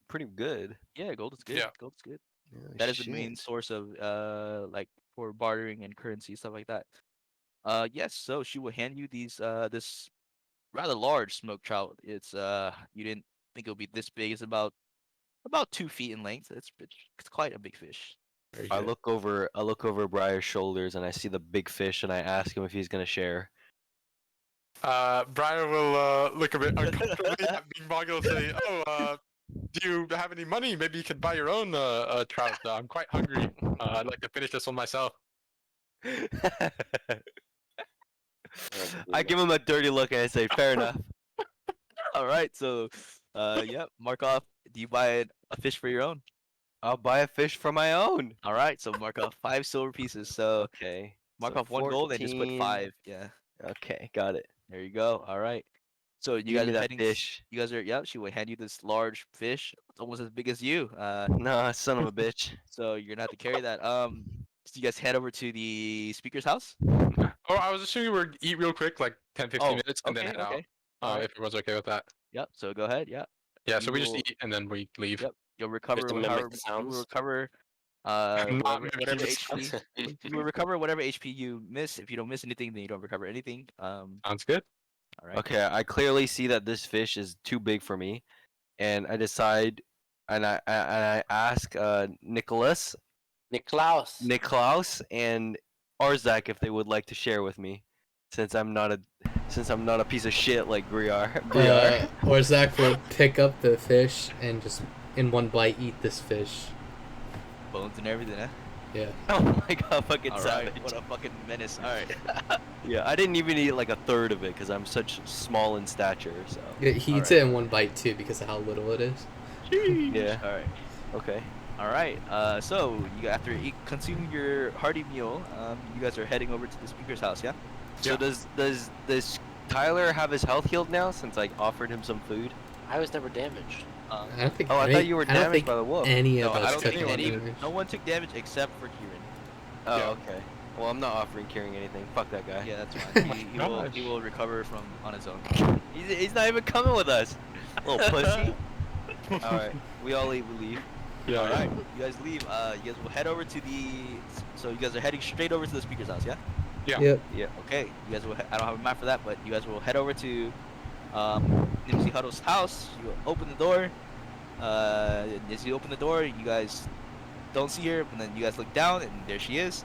pretty good. Yeah, gold is good. Yeah. Gold is good. Yeah, That is the main shit. source of like for bartering and currency, stuff like that. Yes, so she will hand you these this rather large smoked trout. It's you didn't think it would be this big. It's about 2 feet in length. It's quite a big fish. Very I good. look over Briar's shoulders and I see the big fish and I ask him if he's gonna share. Briar will look a bit uncomfortably at Bing Bong and will say, "Oh, do you have any money? Maybe you could buy your own trout. I'm quite hungry. I'd like to finish this one myself." I give him a dirty look and I say, "Fair enough." All right, so yeah, mark off. Do you buy a fish for your own? I'll buy a fish for my own. All right, so mark off 5 silver pieces. So Okay. mark so off 1 gold and just put 14. 5. Yeah, Okay, got it. there you go. All right. So you Give guys me are that heading. fish. You guys are. Yep. She will hand you this large fish. It's almost as big as you. Nah, son of a bitch. So you're gonna have to carry that. So you guys head over to the speaker's house. Oh, I was assuming we were eat real quick, like 10, 15 Oh, minutes, and then okay, head okay. All out. right. If everyone's okay with that. Yep. So go ahead. Yep. Yeah, You so we just will- eat and then we leave. Yep. You'll recover to mimic however the you will sounds? recover Not whatever mimicking HP sounds. you will recover whatever HP you miss. If you don't miss anything, then you don't recover anything. Sounds good. All right. Okay, I clearly see that this fish is too big for me, and I decide, and I ask Niklas, Niklaus, and Aurzak if they would like to share with me, since I'm not a piece of shit like Briar. Orzak will pick up the fish and just in one bite eat this fish. Bones and everything, huh? Yeah. Oh my god, fucking All savage. right. What a fucking menace. All right. Yeah, I didn't even eat like a third of it because I'm such small in stature. So He eats Alright. it in one bite too because of how little it is. yeah, All right. okay. All right. So you after consuming your hearty meal, you guys are heading over to the speaker's house, yeah? So does Tyler have his health healed now since I offered him some food? I was never damaged. Um, I don't think. Oh, I any, thought you were I don't damaged think by the wolf. any no, of I us don't took think any any. damage. No one took damage except for Kieran. Oh, Yeah. okay. Well, I'm not offering carrying anything. Fuck that guy. Yeah, that's fine. He Nice. will recover from on his own. He's not even coming with us. Little pussy. All right, we all leave. We leave. Yeah. All right, you guys leave. You guys will head over to the. So you guys are heading straight over to the speaker's house, yeah? Yeah. Yep. Yeah. Okay. You guys will. I don't have a map for that, but you guys will head over to Nimsy Huddle's house. You will open the door. As you open the door, you guys don't see her, and then you guys look down, and there she is.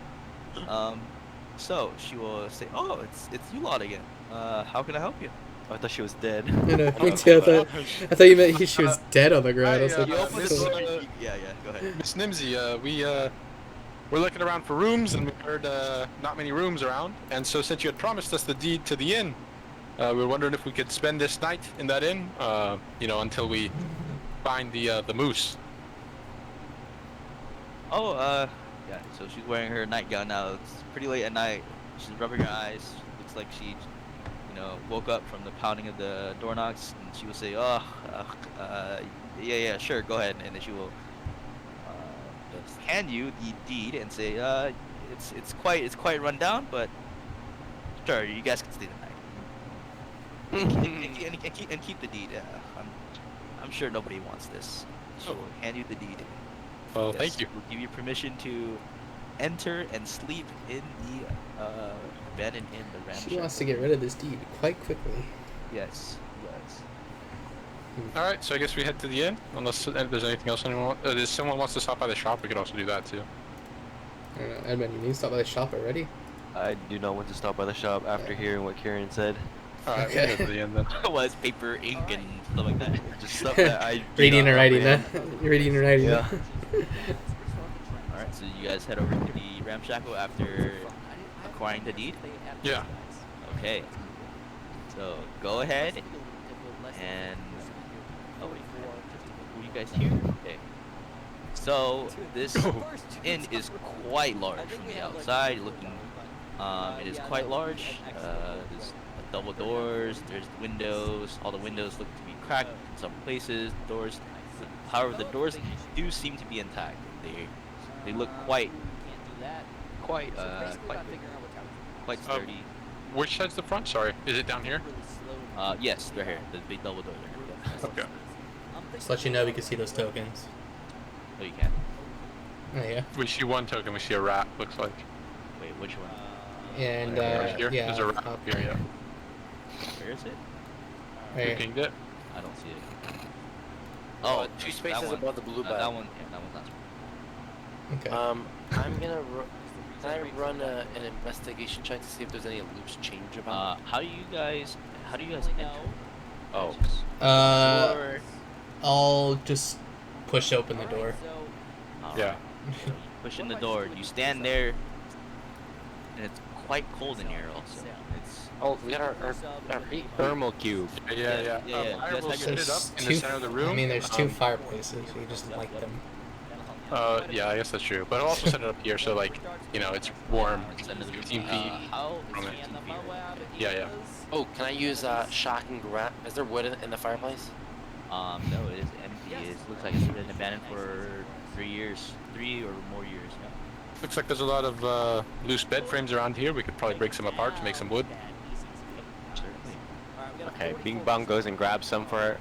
So she will say, "Oh, it's you lot again. How can I help you?" Oh, I thought she was dead. I know. Me too. I thought you meant she was dead on the ground. I was Hi, like, You open the Miss- door. Yeah, go ahead. Miss Nimsy, we're looking around for rooms, and we heard not many rooms around. And so, since you had promised us the deed to the inn, we were wondering if we could spend this night in that inn. Until we find the moose. Oh, yeah. So she's wearing her nightgown now. It's pretty late at night. She's rubbing her eyes. Looks like she, woke up from the pounding of the door knocks, and she will say, "Oh, yeah, sure, go ahead." And then she will just hand you the deed and say, it's quite run down, but sure, you guys can stay the night. and keep the deed. I'm I'm sure nobody wants this. She will hand you the deed. Well, Yes, thank you. We'll give you permission to enter and sleep in the abandoned inn, the ramshackle. She wants to get rid of this deed quite quickly. Yes, yes. All right, so I guess we head to the inn. Unless there's anything else anyone. If someone wants to stop by the shop, we could also do that too. I don't know, Edmund, you need to stop by the shop already? I do not want to stop by the shop after hearing what Kieran said. All right, Okay. we'll go to the inn then. Was paper, ink, and stuff like that. Just stuff that I do Reading not and writing, huh? comprehend. Reading and writing. Yeah. Alright, so you guys head over to the ramshackle after acquiring the deed? Yeah. Okay. So go ahead and oh wait, were you guys here? Okay. So this inn is quite large from the outside. Looking, it is quite large. There's double doors. There's windows. All the windows look to be cracked in some places. Doors, however, the doors do seem to be intact. They look quite big, quite sturdy. Which side's the front? Sorry, is it down here? Yes, they're here. The big double door there. Okay. Just let you know we can see those tokens. Oh, you can. Oh, yeah. We see one token. We see a rat. Looks like. Wait, which one? And, Right here. yeah. There's a rat up here. Yeah. Where is it? Right You here. pinged it. I don't see it. Oh, two that spaces one. above the blue That button. one. Yeah, that one's not. Okay. I'm gonna. Can I run an investigation check to see if there's any loose change about? How do you guys enter? Oh. Or- I'll just push open the door. Yeah. Push in the door. You stand there, and it's quite cold in here. Also, it's Oh, we got our heat. Thermal cube. Yeah. yeah. I You guys will have set it up in the center of the room. I mean, there's two Um, fireplaces. You just light them. Yeah, I guess that's true. But I'll also set it up here so, like, you know, it's warm. it's under the 15 feet. How from is it. 15 feet? Yeah. Oh, can I use shock and grab? Is there wood in the fireplace? No, it is empty. It looks like it's been abandoned for 3 years, 3 or more years. Yeah. Looks like there's a lot of loose bed frames around here. We could probably break some apart to make some wood. Certainly. Okay, Bing Bong goes and grabs some for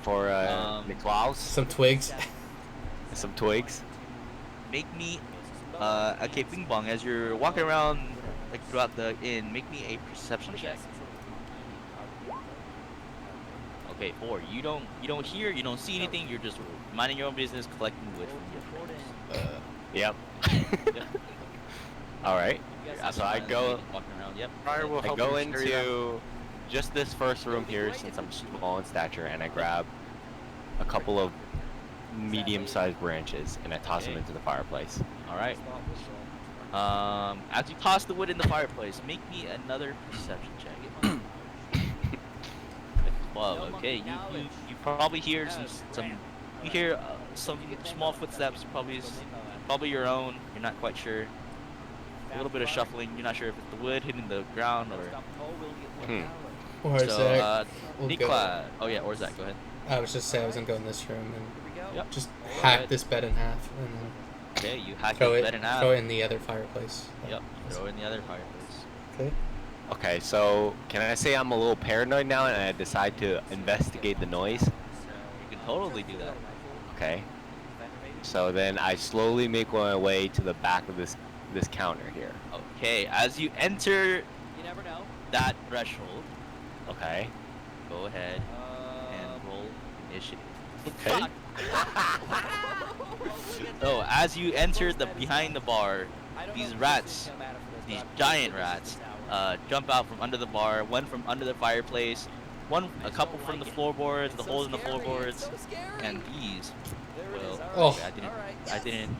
Niklas. Some twigs. Some twigs. Make me, okay, Bing Bong. As you're walking around like throughout the inn, make me a perception check. Okay, 4. You don't hear, you don't see anything. You're just minding your own business, collecting wood from your friends. Yep. All right. So I go. walking around. Yep. Briar will I help go you carry that. into just this first room here since I'm small in stature, and I grab a couple of medium-sized branches and I toss them into the fireplace. All right. As you toss the wood in the fireplace, make me another perception check. 12. Okay. You probably hear some you hear some small footsteps. Probably your own. You're not quite sure. A little bit of shuffling. You're not sure if it's the wood hitting the ground or. Or is So, it? We'll go. Niklas. Oh yeah, Aurzak, go ahead. I was just saying I was gonna go in this room and Yep. just Go hack ahead. this bed in half and then Okay, you hack throw the it, bed in half. throw it in the other fireplace. Yep. Throw it in the other fireplace. Okay. Okay, so can I say I'm a little paranoid now and I decide to investigate the noise? You can totally do that. Okay. So then I slowly make my way to the back of this counter here. Okay, as you enter that threshold, Okay. go ahead and roll initiative. Okay. So as you enter behind the bar, these rats, these giant rats, jump out from under the bar. One from under the fireplace, a couple from the floorboards, the holes in the floorboards, and these will. Oh. Okay, I didn't.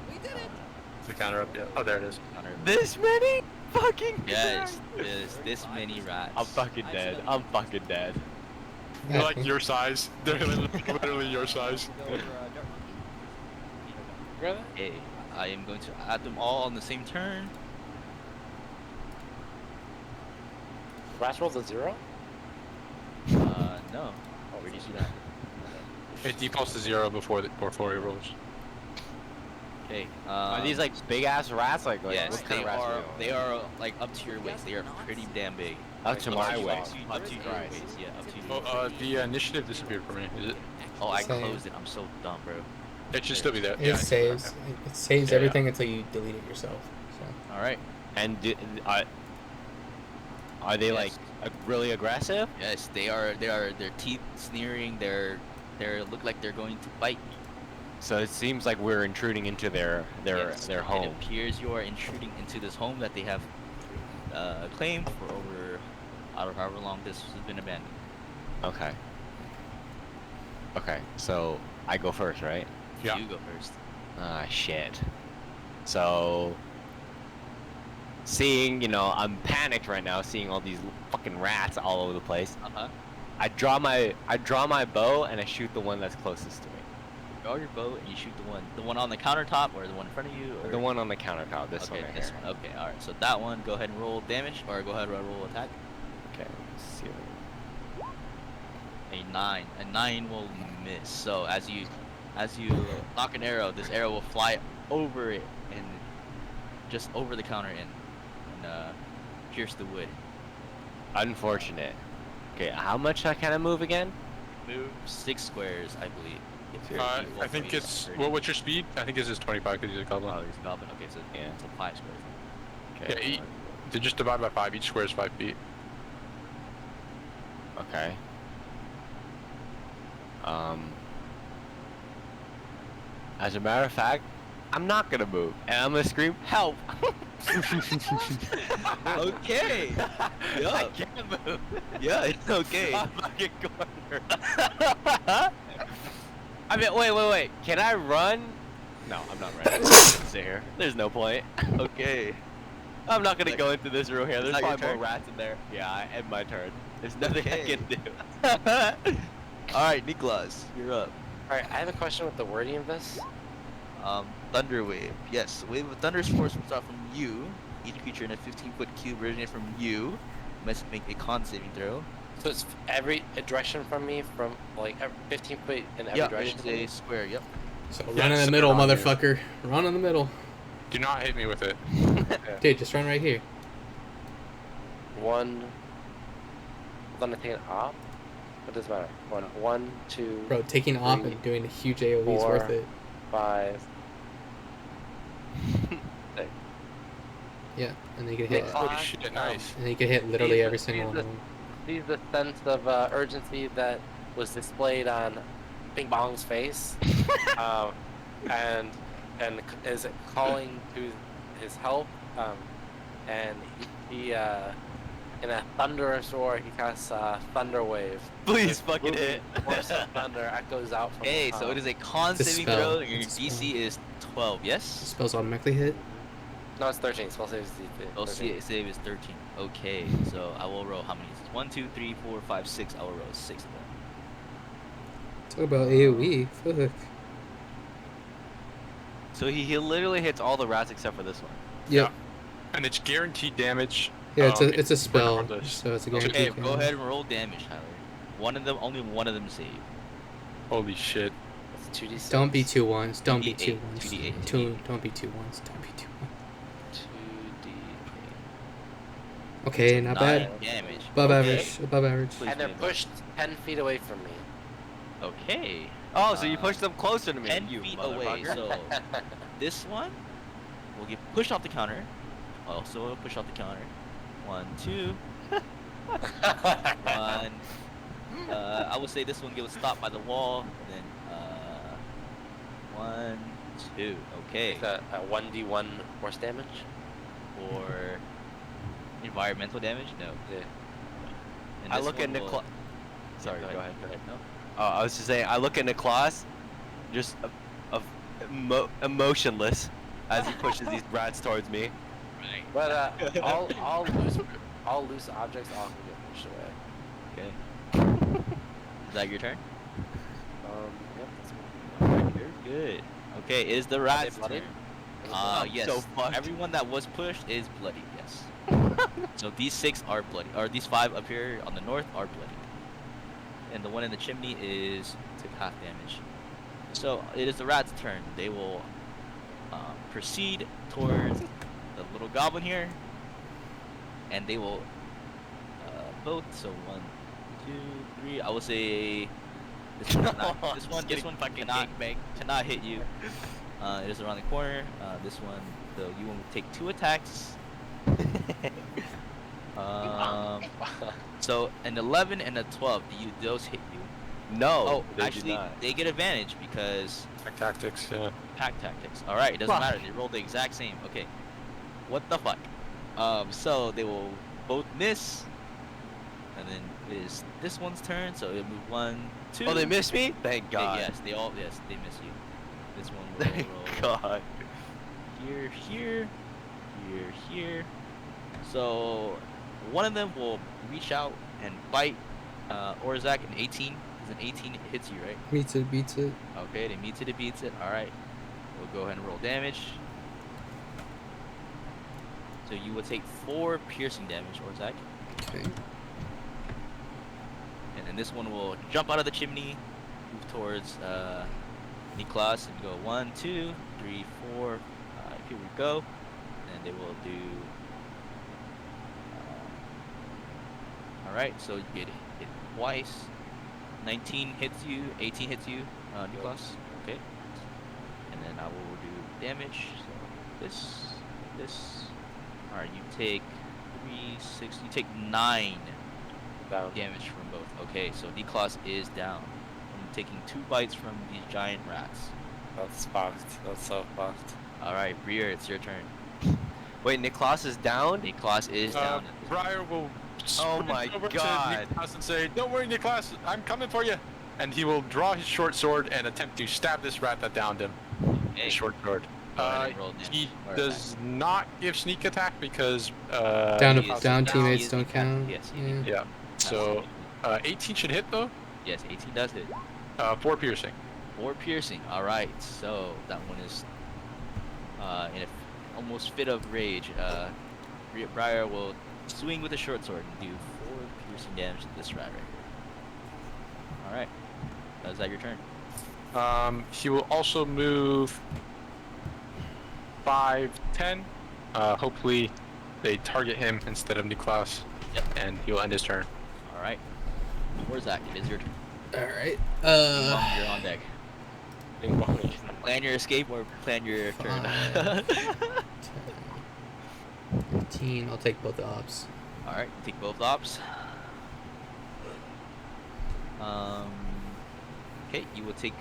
The counter up, yeah. Oh, there it is. Counter. This many fucking. Yes, there's this many rats. I'm fucking dead. I'm fucking dead. They're like your size. They're literally your size. Okay, I am going to add them all on the same turn. Brass rolled a 0? No. Where do you see that? It defaults to 0 before he rolls. Okay. Are these like big ass rats? Like Yes, what kind they of rats are. are They are like up to your waist. They are pretty damn big. Up to my way. Up to your Christ. ways. Yeah, up to you. Oh, the initiative disappeared for me. Is it? Oh, I Same. closed it. I'm so dumb, bro. It should still be there. It Yeah, saves. okay. It saves Yeah, yeah. everything until you delete it yourself. So. All right. And are they like really aggressive? Yes, they are. They are. Their teeth sneering. They're look like they're going to bite. So it seems like we're intruding into their Yes, home. It appears you are intruding into this home that they have claimed for over, I don't know however long this has been abandoned. Okay. Okay, so I go first, right? Yeah. You go first. Ah, shit. So, seeing, I'm panicked right now, seeing all these fucking rats all over the place. Uh-huh. I draw my bow and I shoot the one that's closest to me. Draw your bow and you shoot the one on the countertop or the one in front of you, or The one on the countertop. This okay, one right this here. one. Okay, all right. So that one, go ahead and roll damage, or go ahead and roll attack. Okay. Let's see. A 9. A 9 will miss. So as you knock an arrow, this arrow will fly over it and just over the counter and pierce the wood. Unfortunate. Okay, how much can I move again? Move 6 squares, I believe. I think it's what's your speed? I think it's just 25 because he's a goblin. Oh, he's a goblin. Okay, so Yeah. so 5 squares. Okay. Yeah, to just divide by 5. Each square is 5 feet. Okay. As a matter of fact, I'm not gonna move, and I'm gonna scream, "Help!" Okay. I Yeah. can't move. Yeah, it's okay. I'm fucking cornered. I mean, wait. Can I run? No, I'm not running. I'm just gonna sit here. There's no point. Okay. I'm not gonna go into this room here. There's Is that your probably more turn? rats in there. Yeah, I end my turn. There's nothing Okay. I can do. All right, Niklas, you're up. Alright, I have a question with the wording of this. Thunder wave. Yes, wave of thunder force will start from you. Each creature in a 15-foot cube originating from you must make a con saving throw. So it's every direction from me, from like 15 feet in every Yeah, direction. it's from me? a square. Yep. So Yeah, run in the sit middle, on here. motherfucker. Run in the middle. Do not hit me with it. Dude, just run right here. One. I'm gonna take it off. What does it matter? One, two, Bro, taking off Three, and doing a huge AoE is four. worth it. 5. Yeah, and then you can hit. Yeah. Holy shit, nice. And then you can hit literally These- every single one these- of them. See the sense of urgency that was displayed on Bing Bong's face, and is calling to his help, and he in a thunderous roar he casts Thunder Wave. Please The fucking booming hit. Force of thunder echoes out from. Okay, so it is a con It's a saving spell. throw, and your It's a DC is 12. Yes. Spells automatically hit. No, it's 13. Spell save is 13. Save is 13. Okay, so I will roll how many? 1, 2, 3, 4, 5, 6. I will roll 6 of them. Talk about AoE. Fuck. So he literally hits all the rats except for this one. Yep. And it's guaranteed damage. Yeah, it's a spell, regardless. so it's a Okay, guaranteed. go ahead and roll damage, Tyler. Only one of them save. Holy shit. It's 2d6. Don't be 2 ones. Don't be 2 2d8, ones. 2d8, Don't be 2 ones. Don't be 2 ones. 2d8. Okay, not bad. 9 damage. Above Okay. average. Above average. Please And they're be above. pushed 10 feet away from me. Okay. Oh, so you pushed them closer to me. 10 you feet away. motherfucker. So this one will get pushed off the counter. Also will push off the counter. 1, 2. 1. I would say this one gets stopped by the wall. And then 1, 2. Okay. It's a 1d1 force damage. For environmental damage? No. Yeah. And I this look at one will- Niklas. Sorry, Yeah, go ahead. No. Oh, I was just saying, I look at Niklas, just emotionless as he pushes these rats towards me. Right. But all loose objects all can get pushed away. Okay. Is that your turn? Yep. Alright, you're good. Okay, it is the rat's bloody? turn. I'm Yes. so fucked. Everyone that was pushed is bloody. Yes. So these 6 are bloody, or these 5 up here on the north are bloody, and the one in the chimney is took half damage. So it is the rat's turn. They will proceed towards the little goblin here, and they will both. So 1, 2, 3. I will say this one. This one cannot hit you. It is around the corner. This one, though, you will take 2 attacks. So an 11 and a 12. Do those hit you? No. Oh, they do actually, not. they get advantage because Pack tactics. Yeah. pack tactics. All right, it doesn't matter. They rolled the exact same. Okay. What the fuck? So they will both miss, and then it is this one's turn. So it'll move 1, 2. Oh, they missed me. Thank God. Yes, they miss you. This one will Thank roll God. here. So one of them will reach out and bite Oar-a-zak. An 18. Because an 18 hits you, right? Meets it, beats it. Okay, they meets it, beats it. All right, we'll go ahead and roll damage. So you will take 4 piercing damage, Aurzak. Okay. And then this one will jump out of the chimney, move towards Niklas, and go 1, 2, 3, 4. Here we go. And they will do. All right, so you get hit twice. 19 hits you, 18 hits you, Niklas. Okay. And then I will do damage. So this. All right, you take 3, 6. You take 9 Down. damage from both. Okay, so Niklas is down. I'm taking 2 bites from these giant rats. That's fucked. That's so fucked. All right, Briar, it's your turn. Wait, Niklas is down? Niklas is down. Briar will Oh sprint my over God. to Niklas and say, "Don't worry, Niklas, I'm coming for you." And he will draw his short sword and attempt to stab this rat that downed him. Okay. His short sword. Go ahead and roll He damage or does not give sneak attack because Down, he is down down, teammates he is don't weak. count. Yes, he Yeah. Yeah. So 18 should hit though. yes, 18 does hit. 4 piercing. 4 piercing. All right, so that one is in a almost fit of rage. Briar will swing with a short sword and do 4 piercing damage to this rat right here. All right, is that your turn? He will also move 5, 10. Hopefully they target him instead of Niklas. Yep. And he'll end his turn. All right, Aurzak, it is your turn. All right. Bong, you're on deck. Plan your escape or plan your turn. 5, 10, 15. I'll take both the ops. All right, take both ops. Okay, you will take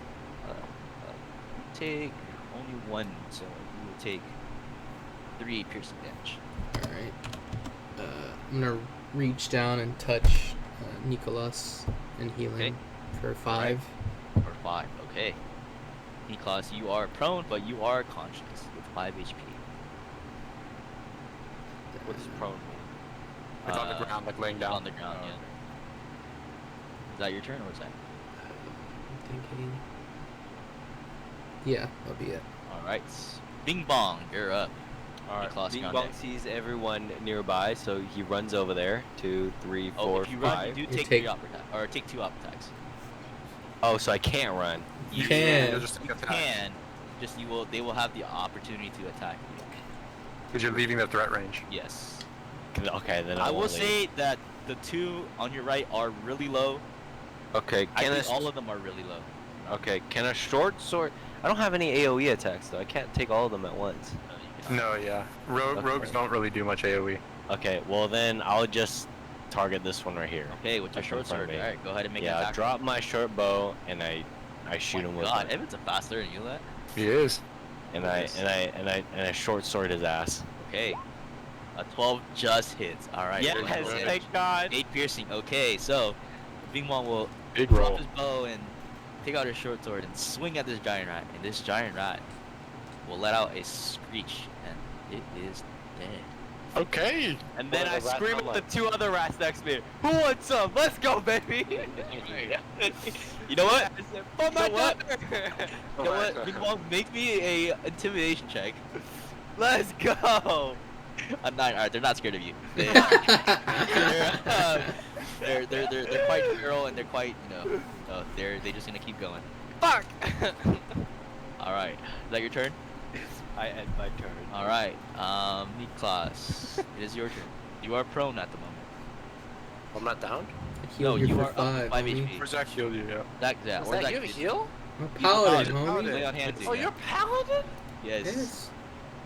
only 1, so you will take 3 piercing damage. All right. I'm gonna reach down and touch Niklas and heal him for 5. Or 5. Okay. Niklas, you are prone, but you are conscious with 5 HP. What does prone mean? It's on the ground, like laying down. On the ground, yeah. Is that your turn or is that? I'm thinking. Yeah, that'll be it. All right. Bing Bong, you're up. Alright, Niklas, Bing you're on Bong deck. sees everyone nearby, so he runs over there. 2, 3, 4, If you run, 5. you do You take take- 3 op attacks, or take 2 op attacks. Oh, so I can't run. You can. You'll just take You attack. can. Just they will have the opportunity to attack you. Because you're leaving the threat range. Yes. Okay, then I will won't leave. say that the 2 on your right are really low. Okay, I can think a, all of them are really low. okay, can a short sword... I don't have any AoE attacks, though. I can't take all of them at once. So you can- No, yeah. Okay. Rogues don't really do much AoE. Okay, well then I'll just target this one right here. Okay, with your That's short in front sword. of me. All right, go ahead and make an Yeah, attack. drop my short bow and I shoot him with God, it. Evan's a faster than you that. He is. And I short sword his ass. Okay. A 12 just hits. All right. Yes, there's no damage. thank God. 8 piercing. Okay, so Bing Bong will Big drop roll. his bow and take out his short sword and swing at this giant rat. And this giant rat will let out a screech, and it is dead. Okay. And then What I are the rats scream not at the like? 2 other rats next to me. Who wants some? Let's go, baby. You know what? For my You know what? daughter. You know what? Bing Bong, make me a intimidation check. Let's go. A 9. All right, they're not scared of you. They're quite feral and they're quite, they're just gonna keep going. Fuck. All right, is that your turn? I end my turn. All right, Niklas, it is your turn. You are prone at the moment. I'm not down. I healed No, you you for are up 5, 5 homie. HP. Orzak healed you, yeah. That, yeah, Is or that that you have a kid. heal? I'm a He's a paladin, homie. Paladin. Lay on hands. Oh, yeah. you're Paladin? Yes. Yes.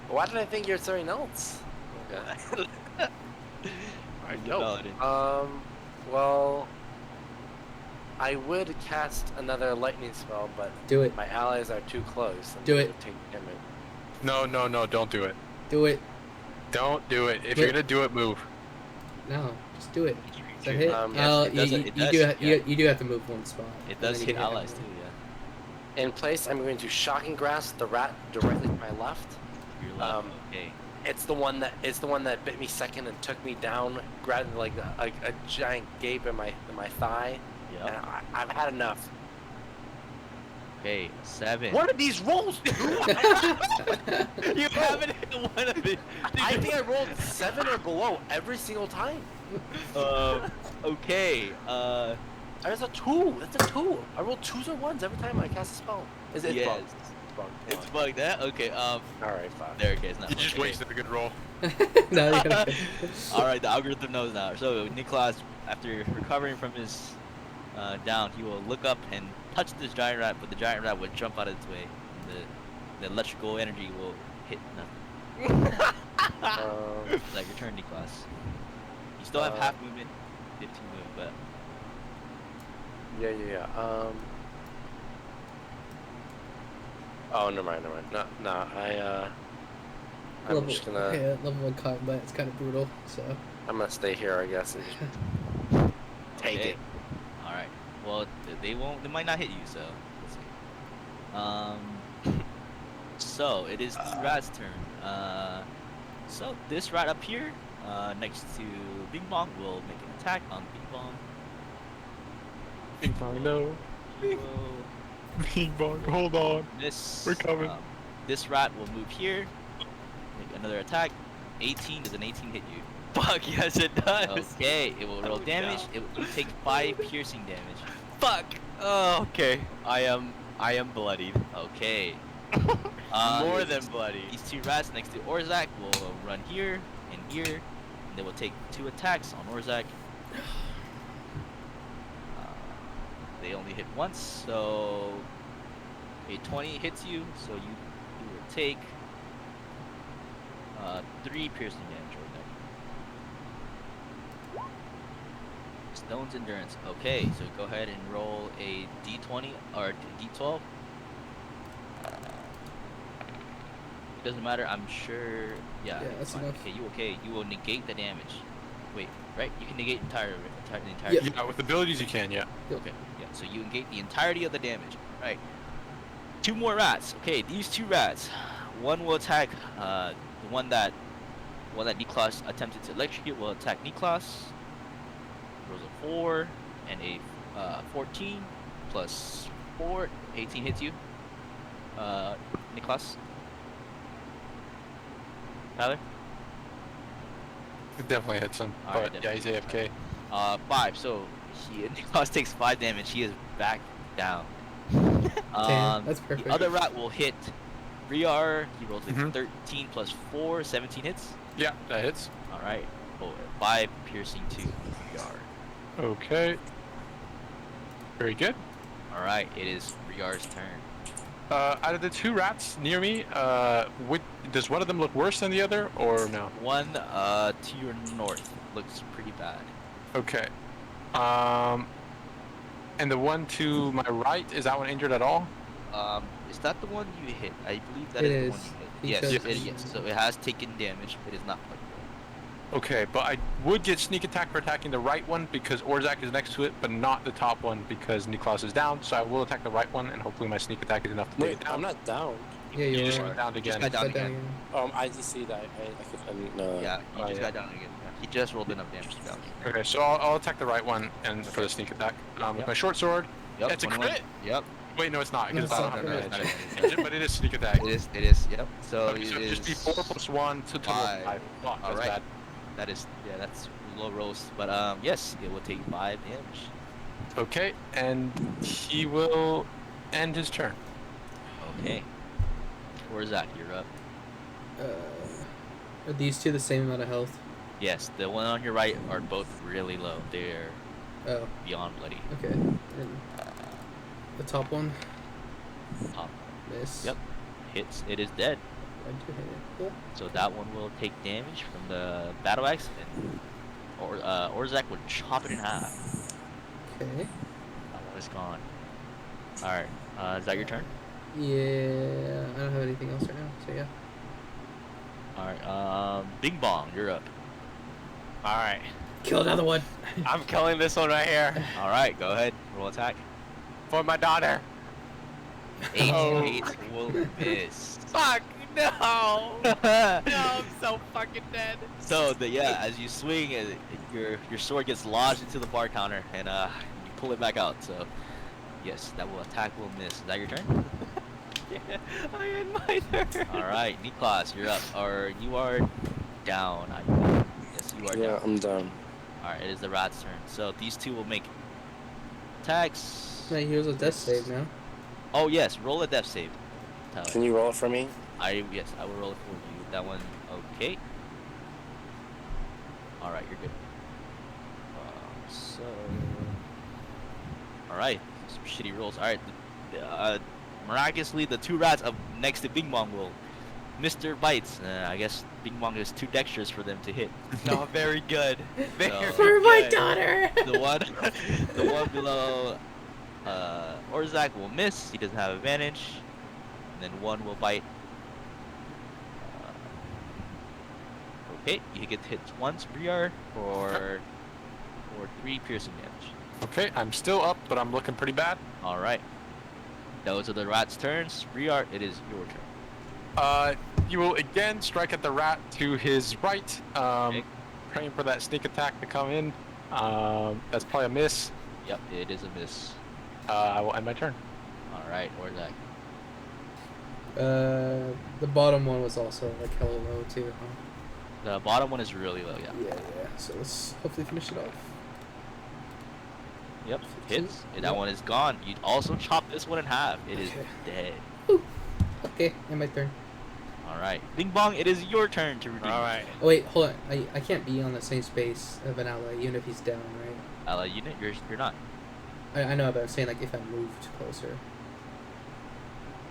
Why did I think you're something else? Okay. Alright, He's a dope. paladin. Well, I would cast another lightning spell, but Do it. my allies are too close. And Do they it. would take damage. No, don't do it. Do it. Don't do it. If Wait. you're gonna do it, move. No, just do it. You Is that hit? Yes, it does- you, it you does, do yeah. you do have to move one spot. It and does then you hit can allies too, everyone. yeah. In place, I'm going to shocking grasp the rat directly to my left. Your left. Okay. It's the one that bit me second and took me down, grabbed like a giant gape in my thigh. And Yeah. I've had enough. Okay. 7. What are these rolls, dude? You haven't hit one of it. I think I rolled 7 or below every single time. Okay. That's a 2. That's a 2. I rolled 2s or 1s every time I cast a spell. Is it Yes. bugged? It's bugged. It's bugged. That okay. All right, fine. There it goes. Not You just okay. wasted a good roll. No, you gotta. All right, the algorithm knows now. So Niklas, after recovering from his down, he will look up and touch this giant rat, but the giant rat would jump out of its way. And the electrical energy will hit nothing. It's like your turn, Niklas. You still have half movement, 15 movement, but Yeah. Oh, never mind. No. I'm level, just gonna. okay, level 1 combat. It's kind of brutal. So. I'm gonna stay here, I guess, and just take okay. it. All right. Well, they won't. They might not hit you. So let's see. So it is the rat's turn. So this rat up here, next to Bing Bong, will make an attack on Bing Bong. Bing bong, no. He will Bing bong, hold on. miss. We're coming. This rat will move here, make another attack. 18. Does an 18 hit you? Fuck, yes it does. Okay. It will roll Oh, damage. no. It will take 5 piercing damage. Fuck. Oh, okay. I am bloodied. Okay. More than bloody. These 2 rats next to Aurzak will run here and here, and they will take 2 attacks on Aurzak. They only hit once, so a 20 hits you, so you will take 3 piercing damage, Aurzak. Stone's Endurance. Okay, so go ahead and roll a d20 or d12. It doesn't matter. I'm sure. Yeah. Yeah, it's that's fine. enough. Okay, you okay? You will negate the damage. Wait, right? You can negate the entire. Yeah. Yeah, with abilities you can, yeah. Okay. Yeah. So you negate the entirety of the damage. Right. 2 more rats. Okay, these 2 rats. One will attack the one that Niklas attempted to electrocute will attack Niklas. Rolls a 4 and a 14 plus 4. 18 hits you. Niklas. Tyler? It definitely hits him. Alright, But yeah, he's AFK. 5. So Niklas takes 5 damage. He is back down. Damn, that's perfect. The other rat will hit Briar. He rolls a Mhm. 13 plus 4, 17 hits. Yeah, that hits. All right. 5 piercing to Briar. Okay. Very good. All right. It is Briar's turn. Out of the 2 rats near me, does one of them look worse than the other, or no? One to your north looks pretty bad. Okay. And the one to my right, is that one injured at all? Is that the one you hit? I believe that It is the one is. you hit. He Yes, chose it, to- yes. So it has taken damage. It is not plugged. Okay, but I would get sneak attack for attacking the right one because Aurzak is next to it, but not the top one because Niklas is down. So I will attack the right one, and hopefully my sneak attack is enough to take Wait, it down. I'm not down. Yeah, You you just are. went down again. got down Got again. I just see that. No. Yeah, you Oh, just yeah. got down again. Yeah. He just rolled enough damage to down. Okay, so I'll attack the right one and for the sneak attack with Yep. my short sword. Yep. It's a 21. crit. Yep. Wait, no, it's not No, because it's I don't not. have No, advantage. it's not. But it is sneak attack. It is. Yep. So Okay, it so is it'd just be 4 plus 1 to total 5. 5. Oh, that's Alright. bad. That is, yeah, that's low rolls. But yes, it will take 5 damage. Okay, and he will end his turn. Okay. Aurzak, you're up. Are these 2 the same amount of health? Yes, the one on your right are both really low. They're Oh, beyond bloody. okay. And the top one. Top. Miss. Yep. Hits. It is dead. I do hit it. Cool. So that one will take damage from the battle axe, and Aurzak will chop it in half. Okay. That one is gone. All right. Is that your turn? Yeah, I don't have anything else right now, so yeah. All right. Bing Bong, you're up. All right. Kill another one. I'm killing this one right here All right. Go ahead. Roll attack. for my daughter. 8 Oh. 8 will miss. Fuck no! No, I'm so fucking dead. So as you swing, your sword gets lodged into the bar counter, and you pull it back out. So yes, that will attack will miss. Is that your turn? Yeah, I had my turn. All right, Niklas, you're up. Or you are down. Yes, you are Yeah, down. I'm done. All right, it is the rat's turn. So these two will make attacks. Yeah, he was a death save now. Oh yes, roll a death save. Tyler. Can you roll it for me? Yes, I will roll it for you. That one, okay. All right, you're good. All right, some shitty rolls. All right, miraculously, the two rats up next to Bing Bong will miss their bites. I guess Bing Bong is too dexterous for them to hit. No, very good. Very No. For my good. daughter. The one below Aurzak will miss. He doesn't have advantage. And then one will bite. Okay, you get hit once, Briar, for 3 piercing damage. Okay, I'm still up, but I'm looking pretty bad. All right. Those are the rat's turns. Briar, it is your turn. You will again strike at the rat to his right. Okay. Praying for that sneak attack to come in. That's probably a miss. Yep, it is a miss. I will end my turn. All right, Aurzak. The bottom one was also like hella low too, huh? The bottom one is really low, yeah. Yeah. So let's hopefully finish it off. Yep, hits. And that one is gone. You also chop this one in half. It is Okay. dead. Okay, end my turn. All right, Bing Bong, it is your turn to redeem. All right. Oh wait, hold on. I can't be on the same space of an ally even if he's down, right? Ally unit, you're not. I know, but I'm saying like if I moved closer.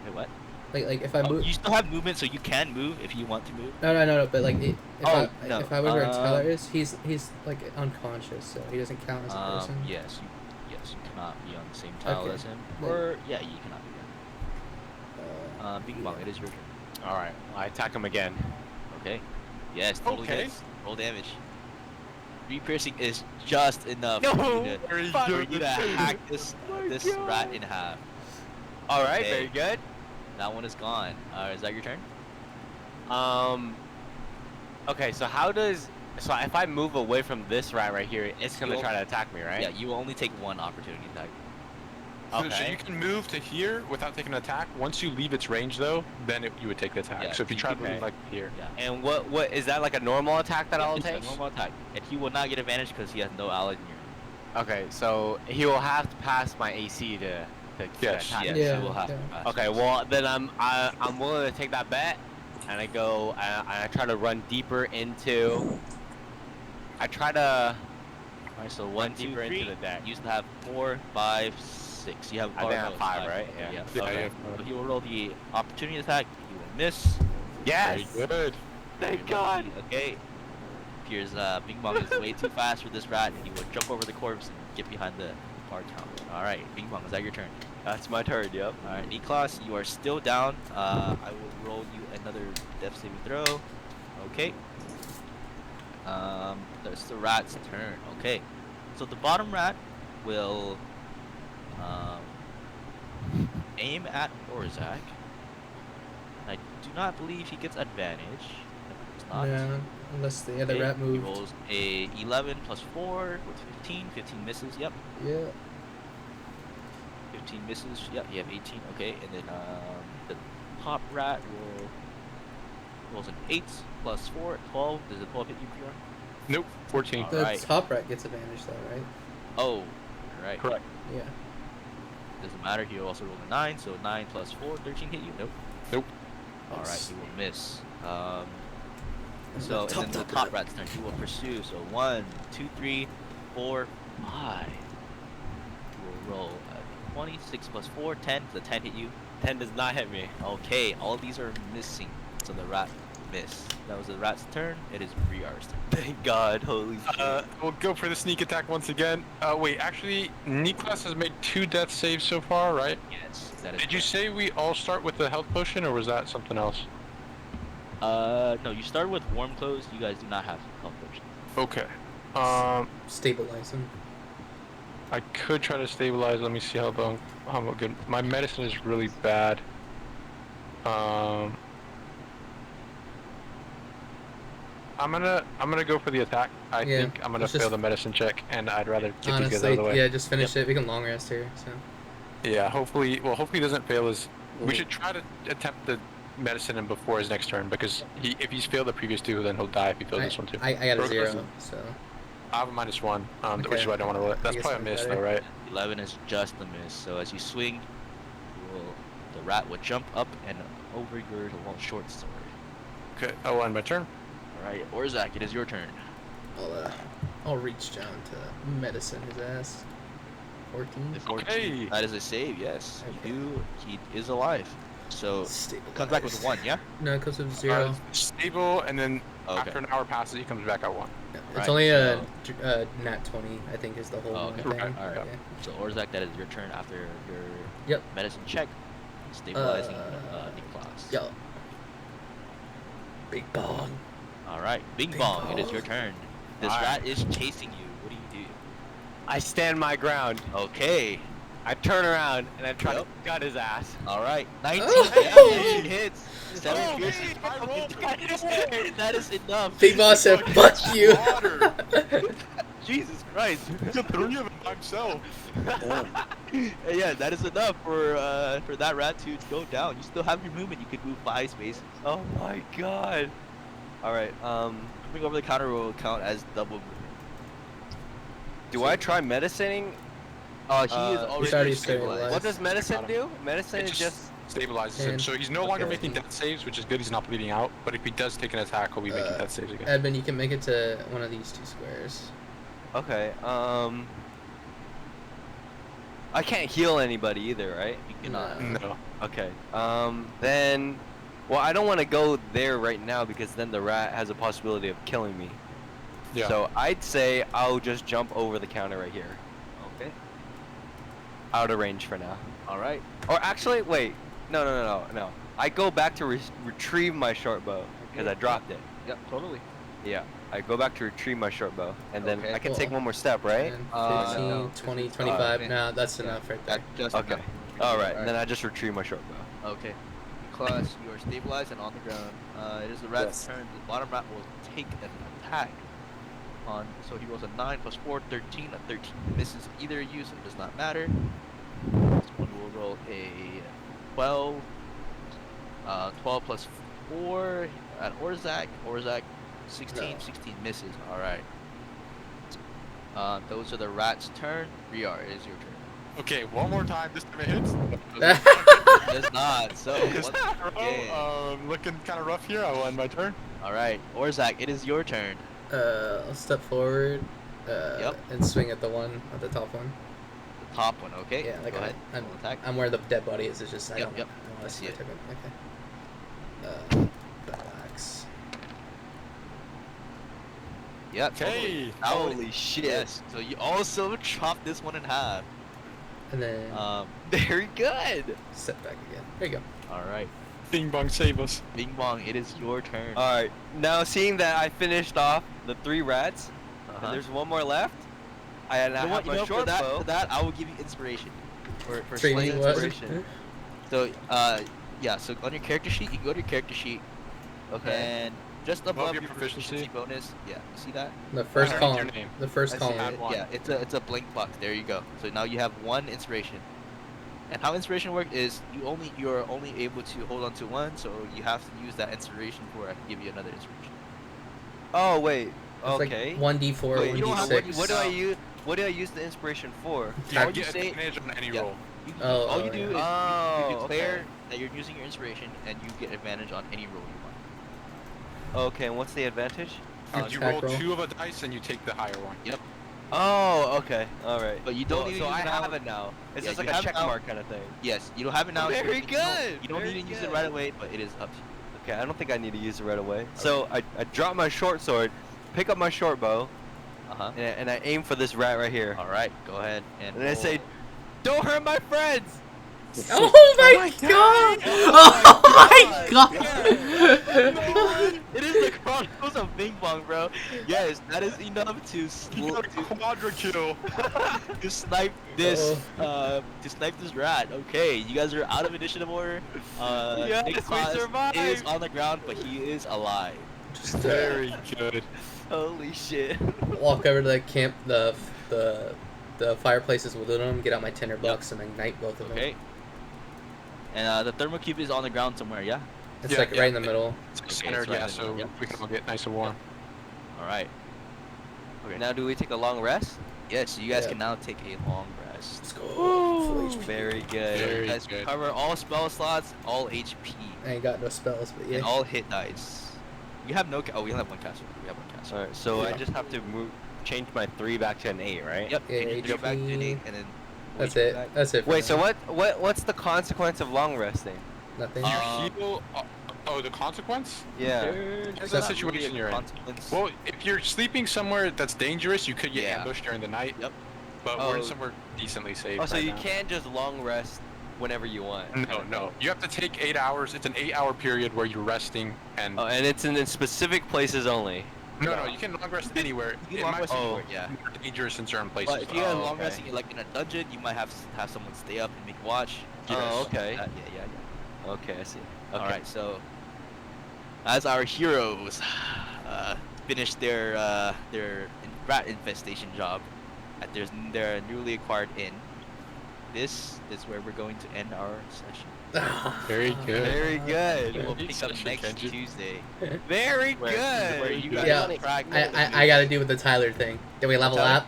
Wait, what? Like if I Oh, move. you still have movement, so you can move if you want to move. No. But like if Oh, I no. if I was where Tyler is, he's like unconscious, so he doesn't count as a person. Yes, you cannot be on the same tile Okay. as him. Then- Or yeah, you cannot be there. Bing Bong, it is your turn. All right. I attack him again. Okay. Yes, totally Okay. hits. Roll damage. 3 piercing is just enough No, for you very to, for good. you to hack this my this God. rat in half. All right. Okay. Very good. That one is gone. Is that your turn? Okay. So if I move away from this rat right here, it's gonna You'll- try to attack me, right? Yeah, you will only take one opportunity attack. So Okay. you can move to here without taking an attack. Once you leave its range, though, then you would take the attack. Yeah, so if you you try to can- move like here, Yeah. And what is that like a normal attack that I'll It's a take? normal attack, and he will not get advantage because he has no allies near him. Okay. So he will have to pass my AC to Yes. attack. Yes, Yeah, he will have yeah. to pass. Okay. Well, then I'm willing to take that bet, and I go. I try to run deeper into. I try to. Alright, so 1, 2, deeper 3. into the deck. You used to have 4, 5, 6. You have I think I have no, 5, right? Okay, Yeah. Yeah, Okay. yeah. So he will roll the opportunity attack. He will miss. Yes. very good. Thank God. Okay. Here's Bing Bong is way too fast for this rat, and he will jump over the corpse and get behind the bar counter. All right, Bing Bong, is that your turn? That's my turn. Yep. All right, Niklas, you are still down. I will roll you another death saving throw. Okay. That's the rat's turn. Okay. So the bottom rat will aim at Aurzak. I do not believe he gets advantage. It's not. Yeah, unless the other Okay, rat He moved. rolls a 11 plus 4 with 15. 15 misses. Yep. Yeah. 15 misses. Yep. You have 18. Okay. And then the top rat rolls an 8 plus 4. 12. Does the 12 hit you, PR? Nope, 14. All The right. top rat gets advantage though, right? Oh. Right. Correct. Yeah. Doesn't matter. He also rolled a 9. So 9 plus 4. 13 hit you. Nope. Nope. All right. He will miss. So and then the top rat's turn. He will pursue. So 1, 2, 3, 4, 5. He will roll 20, 6 plus 4, 10. Does the 10 hit you? 10 does not hit me. Okay, all these are missing. So the rat missed. That was the rat's turn. It is Briar's turn. Thank God, holy shit. We'll go for the sneak attack once again. Wait, actually, Niklas has made 2 death saves so far, right? Yes, that is Did you correct. say we all start with the health potion, or was that something else? No, you started with warm clothes. You guys do not have health potions. Okay. Stabilize him. I could try to stabilize. Let me see how good. My medicine is really bad. I'm gonna go for the attack. I Yeah, think I'm gonna let's just- fail the medicine check, and I'd rather get these guys out Honestly, of the way. yeah, just finish it. We can long rest here. So Yeah, hopefully he doesn't fail his. We should try to attempt the medicine him before his next turn, because if he's failed the previous 2, then he'll die if he fails this one too. I got a Or 0. listen. So I have a -1, which Okay. is why I don't want to roll it. That's guess probably a I'm miss better. though, right? 11 is just a miss. So as you swing, the rat will jump up and over your long short sword. Okay, I'll end my turn. All right, Aurzak, it is your turn. I'll reach down to medicine his ass. 14. The 14. Okay. That is a save. Yes, Okay. He is alive. So comes back with 1. Yeah. No, it comes with 0. Stable, and then Okay. after an hour passes, he comes back at 1. It's right, only so- a nat 20, I think, is the whole Oh, okay. thing. Right, all right. Yeah. So Aurzak, that is your turn after your Yep. medicine check, stabilizing Uh, Niklas. Yo. Big Bong. All right, Bing Bing Bong, it is Bong. your turn. This All right. rat is chasing you. What do you do? I stand my ground. Okay. I turn around and I try Yep. to gut his ass. All right. 19 Oh. damage hits. 7 pierces. That is enough. Big Boss said, fuck you. Jesus Christ. Three of them by himself. Yeah, that is enough for that rat to go down. You still have your movement. You could move 5 spaces. Oh my God. All right. Moving over the counter will count as double movement. Do I try medicining? He is he's already already stabilized. stabilized. What does medicine do? Medicine It is just. stabilizes him, And- so he's no longer okay. making death saves, which is good. He's not bleeding out. But if he does take an attack, he'll be making death saves again. Edmund, you can make it to one of these 2 squares. Okay. I can't heal anybody either, right? You cannot. No. Okay. Then. Well, I don't want to go there right now because then the rat has a possibility of killing me. Yeah. So I'd say I'll just jump over the counter right here. Okay. Out of range for now. All right. Or actually, wait. No. I go back to retrieve my short bow because I dropped it. Yep. Totally. Yeah. I go back to retrieve my short bow, and then Okay. I can Cool. take one more step, right? 10, Uh, 15, no. 20, 25. Okay. No, that's enough right there. That's just Okay. enough. All right. And then I just retrieve my short bow. Okay. Niklas, you are stabilized and on the ground. It is the rat's turn. The bottom rat will take an attack. So he rolls a 9 plus 4, 13. A 13 misses either of you, so it does not matter. This one will roll a 12. 12 plus 4 at Aurzak. Aurzak, 16. No. 16 misses. All right. Those are the rat's turn. Briar, it is your turn. Okay, one more time. This time it hits. It does not. So once again. Looking kind of rough here. I will end my turn. All right, Aurzak, it is your turn. I'll step forward. Yep. And swing at the one at the top one. The top one, okay? Yeah, like Go ahead. I'm, Roll attack. I'm where the dead body is. It's just I Yep, don't. yep. I don't I want to see see it. it. Okay. Battle axe. Yeah, Okay. totally. Holy shit. Yes. So you also chop this one in half. And then Very good. step back again. There you go. All right, Bing bong, save us. Bing Bong, it is your turn. All right. Now, seeing that I finished off the 3 rats, Uh-huh. and there's one more left, I You know have what? You my know, short bow. for that, I will give you inspiration. For Training slaying what? inspiration. So, yeah. So on your character sheet, you can go to your character sheet, Okay. and just above your your proficiency. proficiency bonus, yeah, you see that? The first Your column. name. The first I see. column. Add one. Yeah, it's a blank box. There you go. So now you have 1 inspiration. And how inspiration works is you're only able to hold on to 1, so you have to use that inspiration for I can give you another inspiration. Oh wait. It's Okay. like 1d4, Wait, you don't have 1d6. what do I use? What do I use the inspiration for? You All you get say- advantage on any yeah. roll. Oh, All oh, you do yeah. is you Oh, declare okay. that you're using your inspiration, and you get advantage on any roll you want. Okay, and what's the advantage? You attack roll roll. 2 of a dice and you take the higher one. Yep. Oh, okay. All right. But you don't so, need to so use I it now. have it now. It's Yeah, just you like a have it check now. mark kind of thing. Yes, you don't have it now. Very You don't- good, You don't very need to use it good. right away, but it is up to you. Okay, I don't think I need to use it right away. So I drop my short sword, pick up my short bow, and I aim for this rat right here. All right, go ahead and. And I say, "Don't hurt my friends." Oh my god! Oh my god! It is the Chronicles of Bing Bong, bro. Yes, that is enough to Quadra kill. to snipe this rat. Okay, you guys are out of initiative order. Yes, we Niklas is survived. on the ground, but he is alive. Just Very good. Holy shit. walk over to the camp, the fireplaces with them, get out my tinderbox, and ignite both of them. Okay. And the thermal cube is on the ground somewhere. Yeah. It's Yeah, like yeah. right in the middle. It's Okay, centered, it's right yeah, in the middle, so yep. we can all get nice and warm. All right. Okay, now do we take a long rest? Yes, you guys Yeah. can now take a long rest. Let's go. Full HP. Very good. So Very you guys good. cover all spell slots, all HP, I ain't got no spells, but yeah. and all hit dice. You have no. Oh, we only have one caster. We have one caster. Alright, so I Yeah. just have to change my 3 back to an 8, right? Yep. Yeah, and you go back to an 8, HP. and then. That's HP it. back. That's it. For Wait, so now. what's the consequence of long resting? Nothing. You heal. Oh, the consequence? Yeah. Depends not on the situation really a you're in. consequence. Well, if you're sleeping somewhere that's dangerous, you could get Yeah. ambushed during the night. Yep. But we're Oh. somewhere decently safe. Oh, so right you now. can't just long rest whenever you want. No. You have to take 8 hours. It's an 8-hour period where you're resting and. Oh, and it's in specific places only. No, you can long rest anywhere. You It can long might rest be anywhere, yeah. more dangerous in certain places. But if you guys Oh, long okay. resting like in a dungeon, you might have someone stay up and make watch. Oh, okay. Yeah. Okay, I see. Okay. All right, so as our heroes finish their rat infestation job at their newly acquired inn, this is where we're going to end our session. Very good. Very We good. will pick up next Kenji. Tuesday. Very Where good. you guys Yeah. practice. I gotta do with the Tyler thing. Did we level Tyler? up?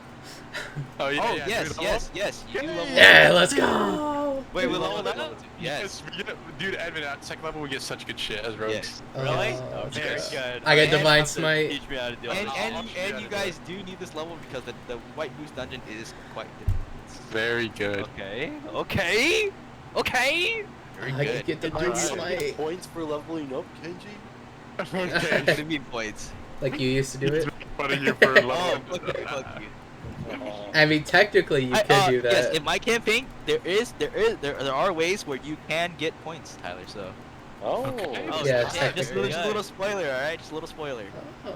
Oh, yeah, Oh yeah. yes, dude, yes. You do level up. Yeah, let's go. Wait, we You leveled level up? up. Yes. We get, dude, Edmund, at second level, we get such good shit as rogues. Yes. Really? Oh, Very yes. good. I got And Divine have to Smite. Teach me how to do And it. and you guys do need this level because the White Moose dungeon is quite difficult. Very good. Okay. Okay. Okay. Very I good. can get Do Divine we Smite. get points for leveling up, Kenji? Okay. What do you mean points? Like you used to do it. Putting you for Oh, level. fuck you. I mean, technically you could do that. Yes, in my campaign, there are ways where you can get points, Tyler. So. Oh. Okay. Oh, Yeah, just technically. a little spoiler, all right? Just a little spoiler. Oh.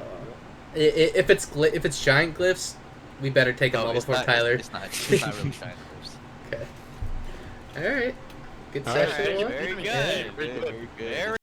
If it's giant glyphs, we better take them No, all it's before not, Tyler. It's not really giant glyphs. Okay. All right. Good All right, session. thank you. everyone. Very good. Very good. Very good. Very good. Very